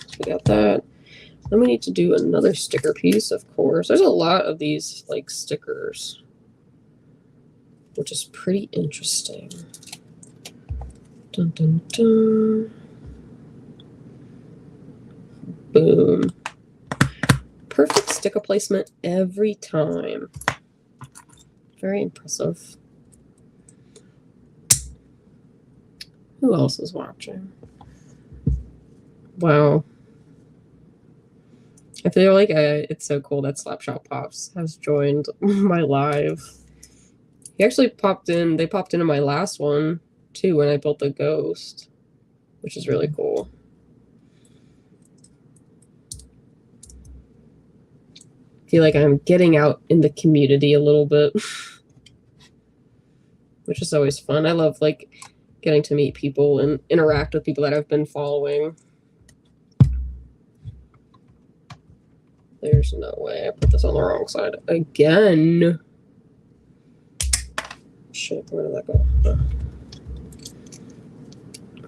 So we got that. Then we need to do another sticker piece, of course. There's a lot of these, like, stickers, which is pretty interesting. Dun, dun, dun. Boom. Perfect sticker placement every time. Very impressive. Who else is watching? Wow. I feel like it's so cool that Slapshot Pops has joined my live. He actually popped in. They popped into my last one, too, when I built the ghost, which is really cool. I feel like I'm getting out in the community a little bit, which is always fun. I love, like, getting to meet people and interact with people that I've been following. There's no way I put this on the wrong side again. Shit, where did that go? Oh.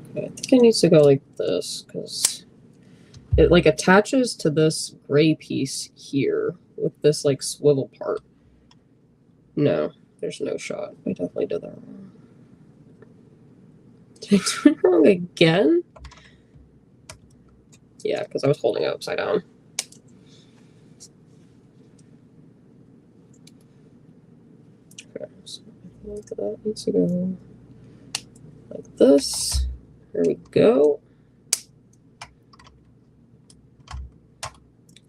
Okay, I think it needs to go like this because it like attaches to this gray piece here with this like swivel part. No, there's no shot. I definitely did that wrong. Did I do it wrong again? Yeah, because I was holding it upside down. Okay, so I think that needs to go like this. There we go.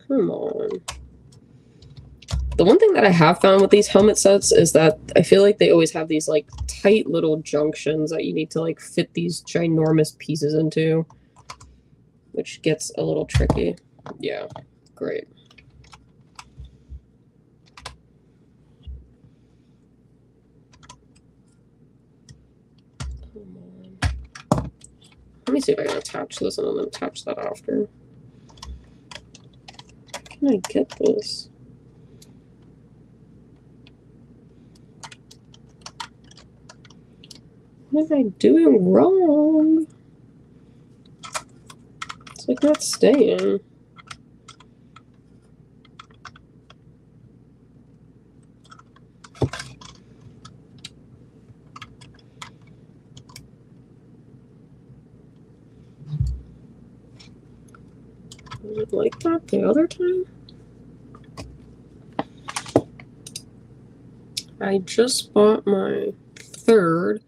Come on. The one thing that I have found with these helmet sets is that I feel like they always have these like tight little junctions that you need to like fit these ginormous pieces into, which gets a little tricky. Yeah, great. Come on. Let me see if I can attach this and then attach that after. Can I get this? What am I doing wrong? It's like not staying. Was it like that the other time? I just bought my third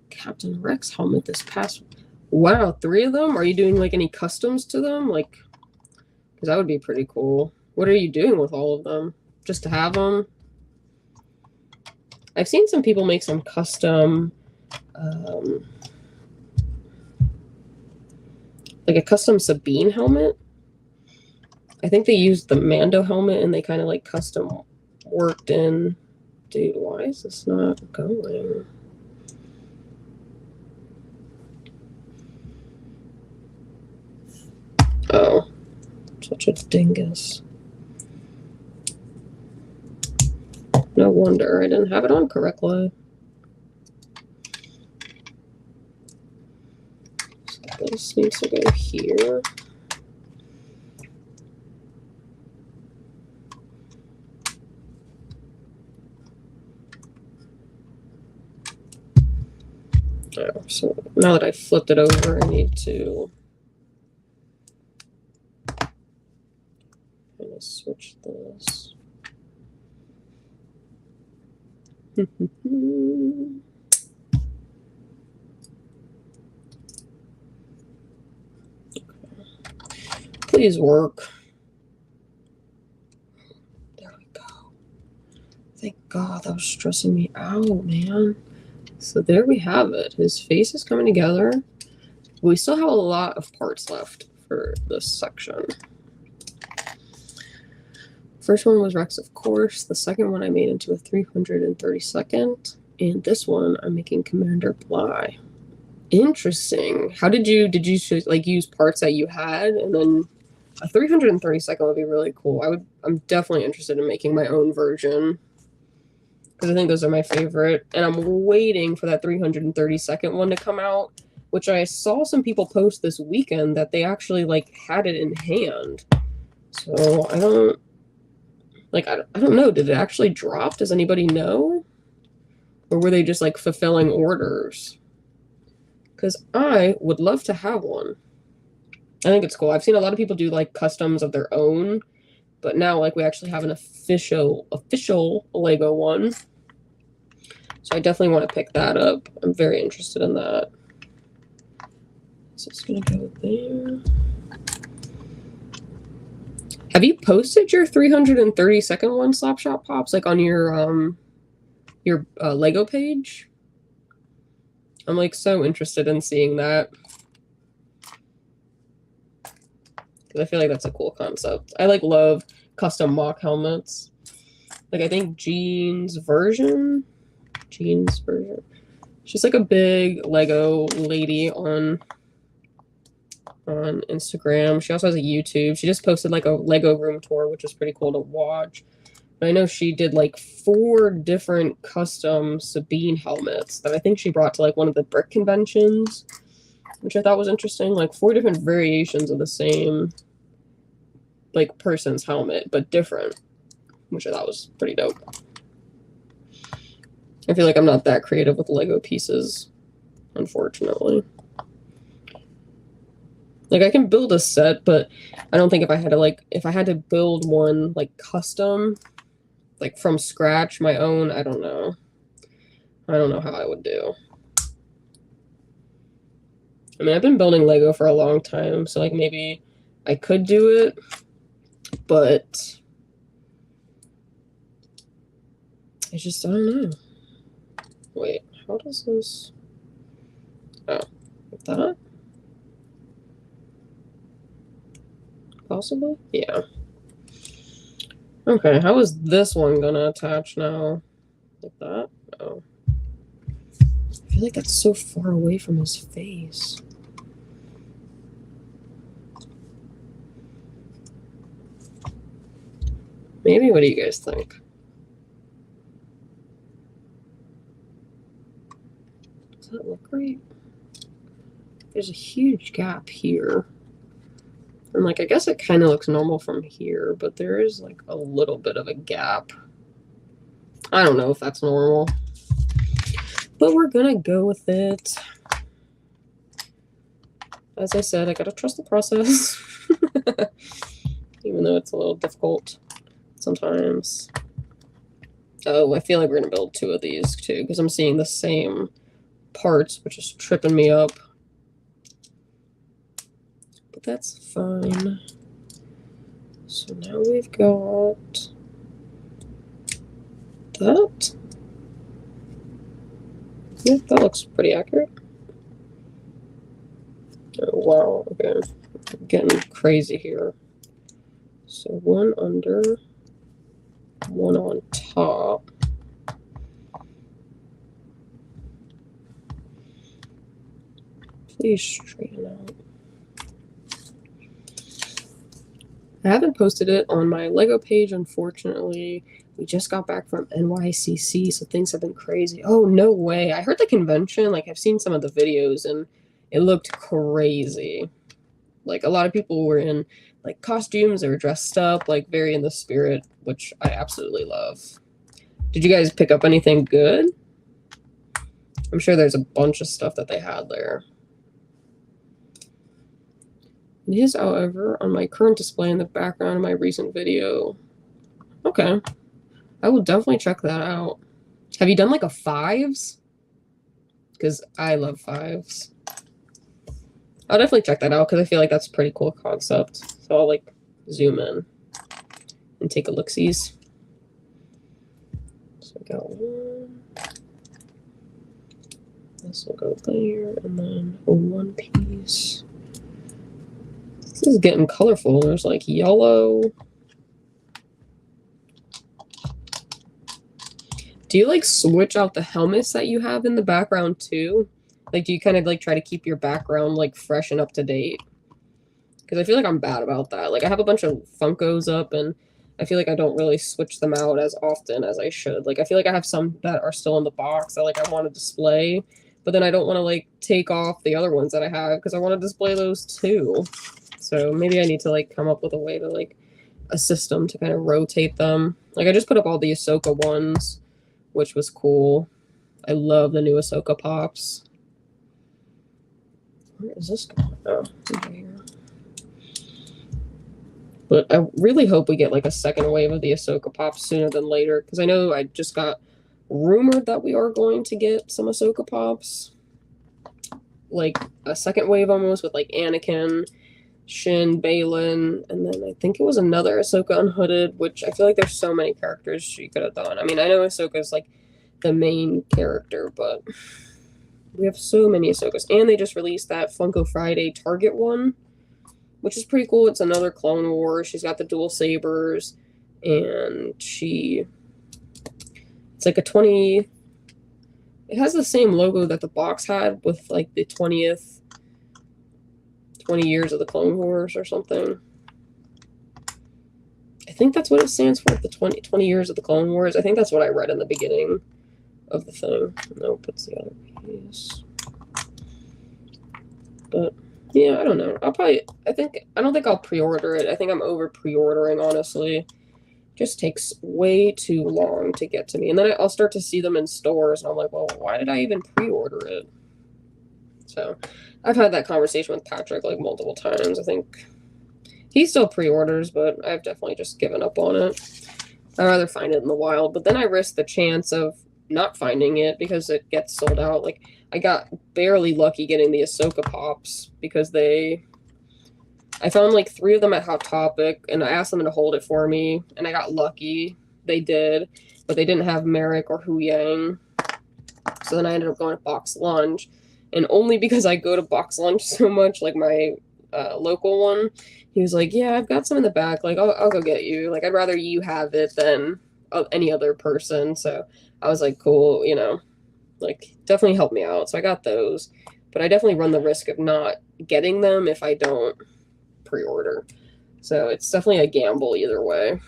Captain Rex helmet this past. Wow, 3 of them? Are you doing like any customs to them? Like, because that would be pretty cool. What are you doing with all of them? Just to have them? I've seen some people make some custom, like a custom Sabine helmet. I think they used the Mando helmet and they kind of like custom worked in. Dude, why is this not going? Oh, such a dingus. No wonder I didn't have it on correctly. So this needs to go here. So now that I flipped it over, I need to kind of switch this. Please work. There we go. Thank God, that was stressing me out, man. So there we have it. His face is coming together. We still have a lot of parts left for this section. First one was Rex, of course. The second one I made into a 332nd. And this one I'm making Commander Bly. Interesting. How did you like use parts that you had, and then a 332nd would be really cool. I'm definitely interested in making my own version because I think those are my favorite. And I'm waiting for that 332nd one to come out, which I saw some people post this weekend that they actually like had it in hand. So I don't know. Did it actually drop? Does anybody know? Or were they just like fulfilling orders? Because I would love to have one. I think it's cool. I've seen a lot of people do like customs of their own, but now like we actually have an official Lego one. So I definitely want to pick that up. I'm very interested in that. So it's gonna go there. Have you posted your 332nd one, Slapshot Pops, like on your Lego page? I'm like so interested in seeing that. Because I feel like that's a cool concept. I like love custom mock helmets. Like I think Jean's version. She's like a big Lego lady on Instagram. She also has a YouTube. She just posted like a Lego room tour, which is pretty cool to watch. But I know she did like 4 different custom Sabine helmets that I think she brought to like one of the brick conventions, which I thought was interesting. Like 4 different variations of the same like person's helmet, but different, which I thought was pretty dope. I feel like I'm not that creative with Lego pieces, unfortunately. Like I can build a set, but I don't think if I had to build one like custom, like from scratch, my own, I don't know. I don't know how I would do. I mean, I've been building Lego for a long time, so like maybe I could do it, but I just don't know. Wait, how does this? Oh, like that? Possibly? Yeah. Okay, how is this one gonna attach now? Like that? Oh. I feel like that's so far away from his face. Maybe, what do you guys think? Does that look right? There's a huge gap here. And like, I guess it kind of looks normal from here, but there is like a little bit of a gap. I don't know if that's normal, but we're gonna go with it. As I said, I gotta trust the process, even though it's a little difficult sometimes. Oh, I feel like we're gonna build 2 of these too, because I'm seeing the same parts, which is tripping me up. But that's fine. So now we've got that. Yeah, that looks pretty accurate. Oh, wow, okay. I'm getting crazy here. So 1 under, 1 on top. Please straighten out. I haven't posted it on my Lego page, unfortunately. We just got back from NYCC, so things have been crazy. Oh, no way. I heard the convention, like I've seen some of the videos, and it looked crazy. Like a lot of people were in like costumes, they were dressed up, like very in the spirit, which I absolutely love. Did you guys pick up anything good? I'm sure there's a bunch of stuff that they had there. It is, however, on my current display in the background of my recent video. Okay. I will definitely check that out. Have you done like a 5s? Because I love 5s. I'll definitely check that out because I feel like that's a pretty cool concept. So I'll like zoom in and take a look-sees. So I got one. This will go there, and then a one piece. This is getting colorful. There's like yellow. Do you like switch out the helmets that you have in the background too? Like, do you kind of like try to keep your background like fresh and up to date? Because I feel like I'm bad about that. Like, I have a bunch of Funkos up, and I feel like I don't really switch them out as often as I should. Like, I feel like I have some that are still in the box that like I want to display, but then I don't want to like take off the other ones that I have because I want to display those too. So maybe I need to like come up with a way to like a system to kind of rotate them. Like, I just put up all the Ahsoka ones, which was cool. I love the new Ahsoka pops. Where is this going? Oh, over here. But I really hope we get like a second wave of the Ahsoka pops sooner than later, because I know I just got rumored that we are going to get some Ahsoka pops. Like a second wave almost with like Anakin, Shin, Baylan, and then I think it was another Ahsoka Unhooded, which I feel like there's so many characters she could have done. I mean, I know Ahsoka's like the main character, but we have so many Ahsokas. And they just released that Funko Friday Target one, which is pretty cool. It's another Clone Wars. She's got the dual sabers, and it's like a 20. It has the same logo that the box had with like the 20 years of the Clone Wars or something. I think that's what it stands for, the 20 years of the Clone Wars. I think that's what I read in the beginning of the thing. Nope, it's the other piece. But yeah, I don't know. I don't think I'll pre-order it. I think I'm over pre-ordering, honestly. Just takes way too long to get to me. And then I'll start to see them in stores, and I'm like, well, why did I even pre-order it? So I've had that conversation with Patrick like multiple times. I think he still pre-orders, but I've definitely just given up on it. I'd rather find it in the wild, but then I risk the chance of not finding it because it gets sold out. Like, I got barely lucky getting the Ahsoka pops because I found like 3 of them at Hot Topic, and I asked them to hold it for me, and I got lucky. They did, but they didn't have Merrick or Hu Yang. So then I ended up going to Box Lunch, and only because I go to Box Lunch so much, like my local one, he was like, yeah, I've got some in the back. Like, I'll go get you. Like, I'd rather you have it than any other person. So I was like, cool, you know, like, definitely help me out. So I got those, but I definitely run the risk of not getting them if I don't pre-order. So it's definitely a gamble either way.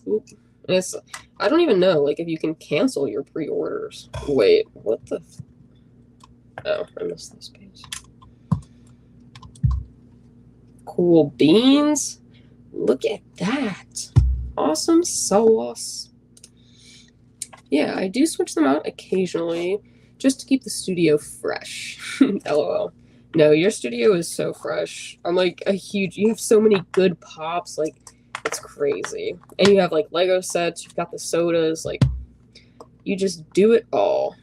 Oop. And I don't even know, like, if you can cancel your pre-orders. Wait, what the? Oh, I missed this page. Cool beans. Look at that. Awesome sauce. Yeah, I do switch them out occasionally just to keep the studio fresh. LOL. No, your studio is so fresh. I'm like you have so many good pops, like, it's crazy. And you have like Lego sets, you've got the sodas, like, you just do it all.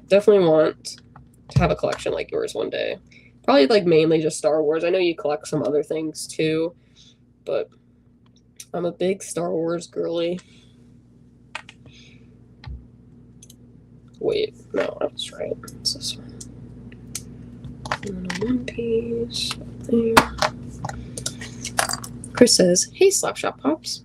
Definitely want to have a collection like yours one day. Probably like mainly just Star Wars. I know you collect some other things too, but I'm a big Star Wars girly. Wait, no, I was right. It's this one. And a one piece there. Chris says, hey, Slapshot Pops.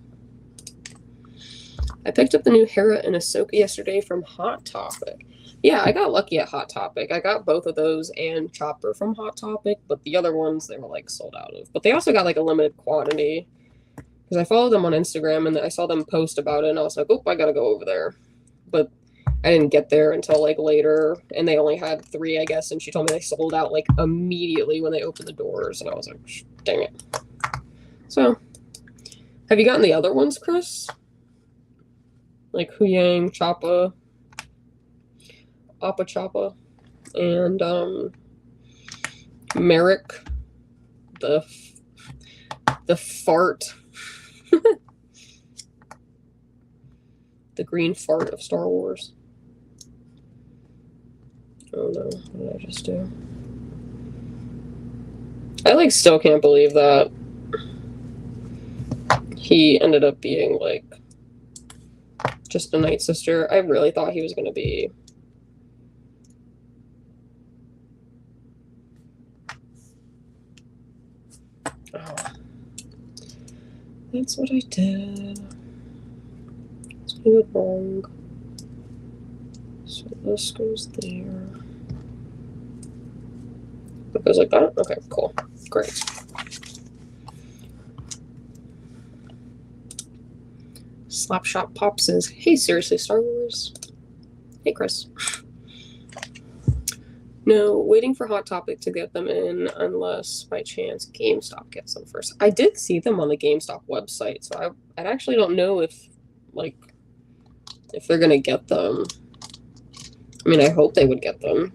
I picked up the new Hera and Ahsoka yesterday from Hot Topic. Yeah, I got lucky at Hot Topic. I got both of those and Chopper from Hot Topic, but the other ones they were like sold out of. But they also got like a limited quantity because I followed them on Instagram and I saw them post about it, and I was like, oh, I gotta go over there. But I didn't get there until like later, and they only had 3, I guess, and she told me they sold out like immediately when they opened the doors, and I was like, dang it. So, have you gotten the other ones, Chris? Like Hu Yang, Choppa? Appa Choppa, and Merrick, the fart, the green fart of Star Wars. Oh no, what did I just do? I like still can't believe that he ended up being like just a Night Sister. I really thought he was gonna be that's what I did. Let's do it wrong. So this goes there. It goes like that? Okay, cool. Great. Slapshot Pop says, hey, seriously, Star Wars? Hey, Chris. No, waiting for Hot Topic to get them in unless by chance GameStop gets them first. I did see them on the GameStop website, so I actually don't know if they're gonna get them. I mean, I hope they would get them.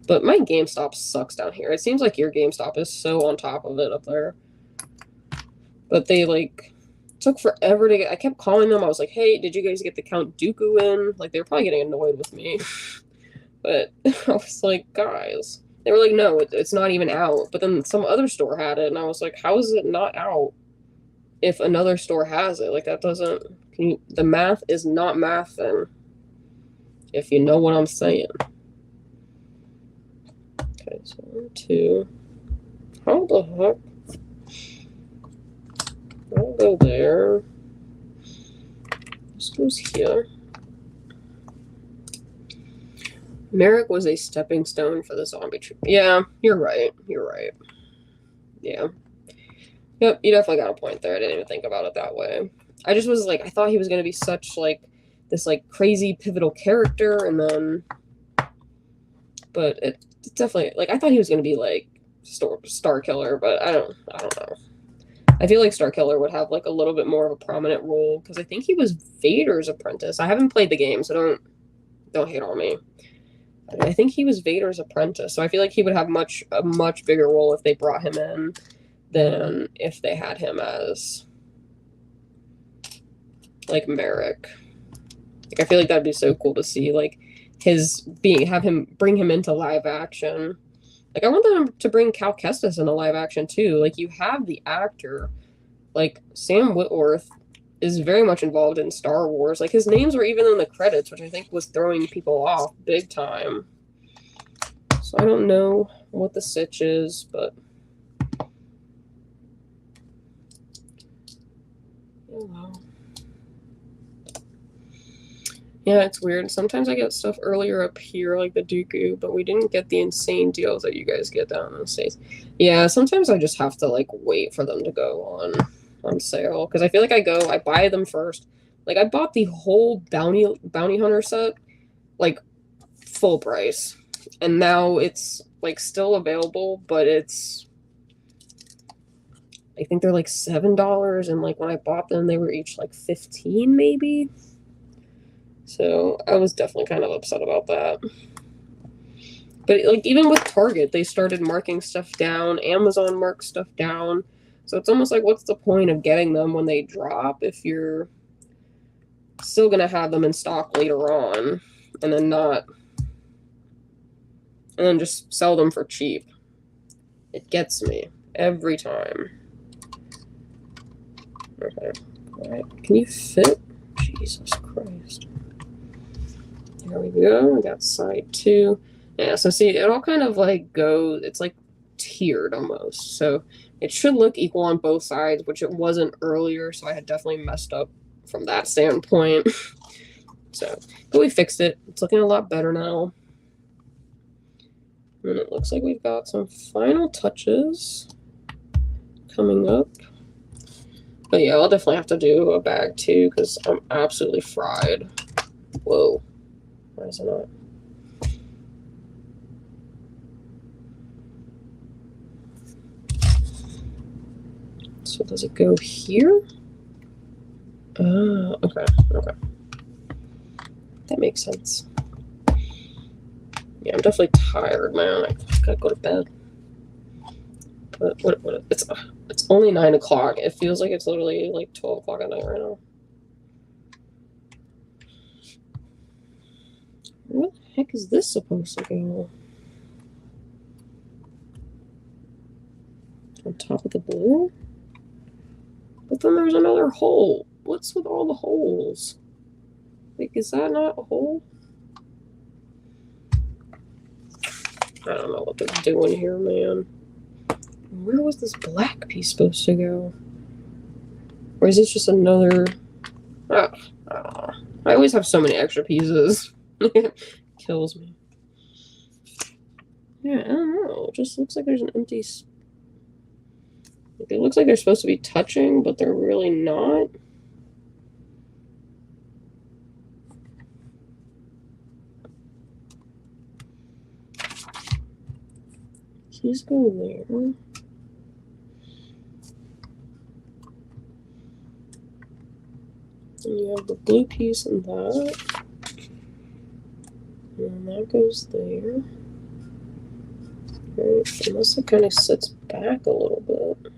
But my GameStop sucks down here. It seems like your GameStop is so on top of it up there. But they took forever to get. I kept calling them. I was like, hey, did you guys get the Count Dooku in? Like, they were probably getting annoyed with me. But I was like, guys. They were like, no, it's not even out. But then some other store had it, and I was like, how is it not out if another store has it? Like, that doesn't... the math is not mathing, if you know what I'm saying. Okay, so 1, 2. How the heck? I'll go there. This goes here. Merrick was a stepping stone for the zombie troop. Yeah, you're right. You're right. Yeah. Yep, you definitely got a point there. I didn't even think about it that way. I just was like, I thought he was going to be such, this, crazy pivotal character, and then... But it's definitely... I thought he was going to be, Star Killer, but I don't know. I feel like Star Killer would have, a little bit more of a prominent role, because I think he was Vader's apprentice. I haven't played the game, so don't hate on me. I think he was Vader's apprentice, so I feel like he would have a much bigger role if they brought him in than if they had him as Merrick. I feel like that'd be so cool to see, have him bring him into live action. I want them to bring Cal Kestis into live action too. You have the actor, Sam Witwer is very much involved in Star Wars. His names were even in the credits, which I think was throwing people off big time. So I don't know what the sitch is, but... oh well. Yeah, it's weird. Sometimes I get stuff earlier up here, like the Dooku, but we didn't get the insane deals that you guys get down in the States. Yeah, sometimes I just have to, wait for them to go on sale. Because I feel like I buy them first. I bought the whole Bounty Hunter set, full price. And now it's, still available, but it's... I think they're, $7, and, when I bought them, they were each, $15, maybe? So I was definitely kind of upset about that. But even with Target, they started marking stuff down. Amazon marks stuff down. So it's almost what's the point of getting them when they drop if you're still going to have them in stock later on and then not... and then just sell them for cheap. It gets me every time. Okay. All right. Can you fit? Jesus Christ. There we go. We got side 2. Yeah, so see, it all kind of goes, it's tiered almost. So it should look equal on both sides, which it wasn't earlier, so I had definitely messed up from that standpoint. So, but we fixed it. It's looking a lot better now. And it looks like we've got some final touches coming up. But yeah, I'll definitely have to do a bag too, because I'm absolutely fried. Whoa. Why is it not? So does it go here? Okay. That makes sense. Yeah, I'm definitely tired, man. I gotta go to bed. But what it's only 9 o'clock. It feels like it's literally like 12 o'clock at night right now. Where the heck is this supposed to go? On top of the blue? But then there's another hole. What's with all the holes? Like, is that not a hole? I don't know what they're doing here, man. Where was this black piece supposed to go? Or is this just another... Oh, I don't know. I always have so many extra pieces. Kills me. Yeah, I don't know. It just looks like there's an empty... Like, it looks like they're supposed to be touching, but they're really not. Please go there. And you have the blue piece and that. And that goes there. Okay, unless it kind of sits back a little bit.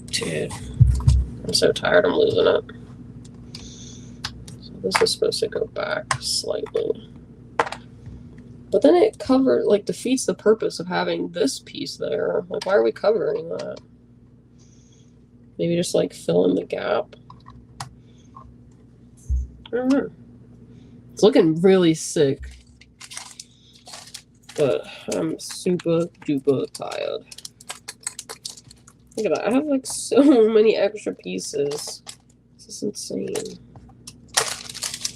Dude, I'm so tired, I'm losing it. So this is supposed to go back slightly. But then it defeats the purpose of having this piece there. Like, why are we covering that? Maybe just like fill in the gap. I don't know. It's looking really sick. But I'm super duper tired. Look at that. I have like so many extra pieces. This is insane.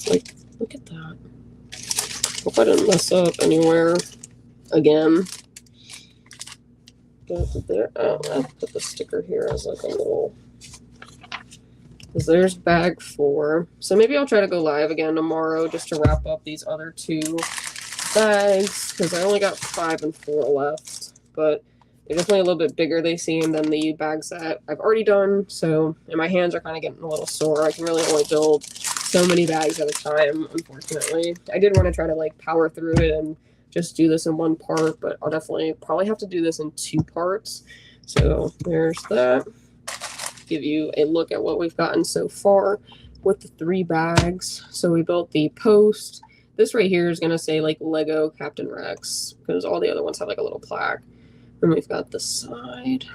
Like, look at that. Hope I didn't mess up anywhere again. But there, oh, I'll put the sticker here as like a little. Because there's bag 4. So maybe I'll try to go live again tomorrow just to wrap up these other 2 bags. Because I only got 5 and 4 left. But they're definitely a little bit bigger, they seem, than the bags that I've already done. So, and my hands are kind of getting a little sore. I can really only build so many bags at a time, unfortunately. I did want to try to like power through it and just do this in one part, but I'll definitely probably have to do this in 2 parts. So there's that. Give you a look at what we've gotten so far with the 3 bags. So we built the post. This right here is going to say like Lego Captain Rex because all the other ones have like a little plaque. Then we've got the side.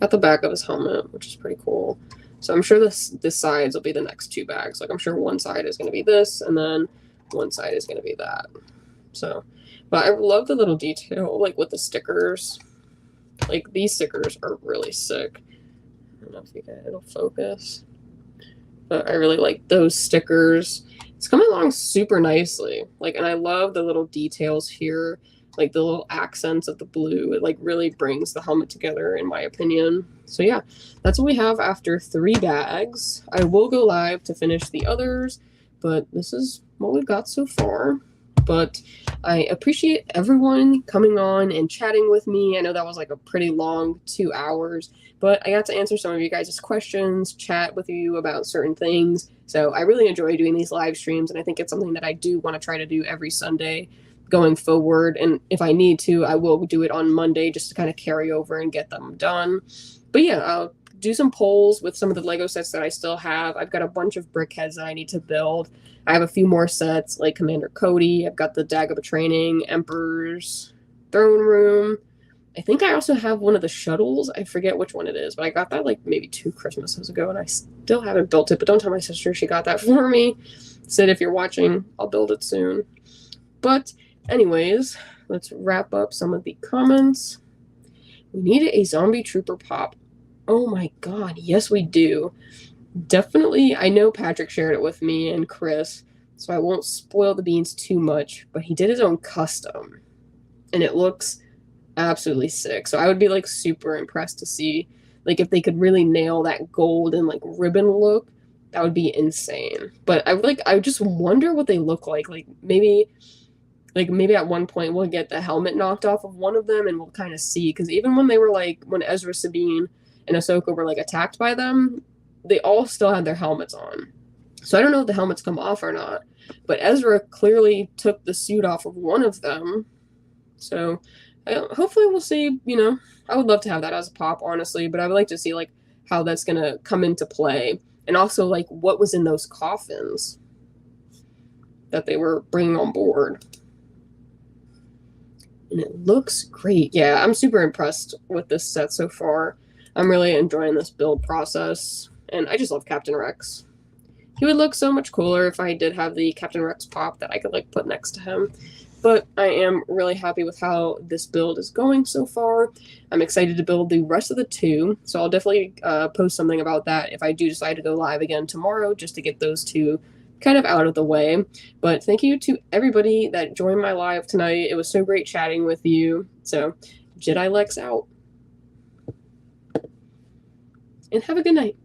Got the back of his helmet, which is pretty cool. So I'm sure the sides will be the next 2 bags. Like I'm sure one side is going to be this, and then one side is going to be that. So, but I love the little detail, like with the stickers. Like these stickers are really sick. I don't know if it'll focus. But I really like those stickers. It's coming along super nicely. Like, and I love the little details here. Like the little accents of the blue, it like really brings the helmet together in my opinion. So yeah, that's what we have after 3 bags. I will go live to finish the others, but this is what we've got so far. But I appreciate everyone coming on and chatting with me. I know that was like a pretty long 2 hours, but I got to answer some of you guys' questions, chat with you about certain things. So I really enjoy doing these live streams, and I think it's something that I do want to try to do every Sunday going forward, and if I need to, I will do it on Monday just to kind of carry over and get them done. But yeah, I'll do some polls with some of the Lego sets that I still have. I've got a bunch of brick heads that I need to build. I have a few more sets like Commander Cody. I've got the Dagobah Training, Emperor's Throne Room. I think I also have one of the shuttles. I forget which one it is, but I got that like maybe 2 Christmases ago, and I still haven't built it. But don't tell my sister, she got that for me. Sid, if you're watching, I'll build it soon. But anyways, let's wrap up some of the comments. We need a zombie trooper pop. Oh my god, yes we do. Definitely, I know Patrick shared it with me and Chris, so I won't spoil the beans too much, but he did his own custom, and it looks absolutely sick. So I would be like super impressed to see like if they could really nail that gold and like ribbon look. That would be insane. But I just wonder what they look like. Like maybe like maybe at one point we'll get the helmet knocked off of one of them and we'll kind of see, because even when they were like, when Ezra, Sabine, and Ahsoka were like attacked by them, they all still had their helmets on. So I don't know if the helmets come off or not, but Ezra clearly took the suit off of one of them. So hopefully we'll see, you know, I would love to have that as a pop, honestly, but I would like to see like how that's going to come into play, and also like what was in those coffins that they were bringing on board. And it looks great. Yeah, I'm super impressed with this set so far. I'm really enjoying this build process, and I just love Captain Rex. He would look so much cooler if I did have the Captain Rex pop that I could like put next to him. But I am really happy with how this build is going so far. I'm excited to build the rest of the 2, so I'll definitely post something about that if I do decide to go live again tomorrow, just to get those 2 kind of out of the way. But thank you to everybody that joined my live tonight. It was so great chatting with you. So Jedi Lex out. And have a good night.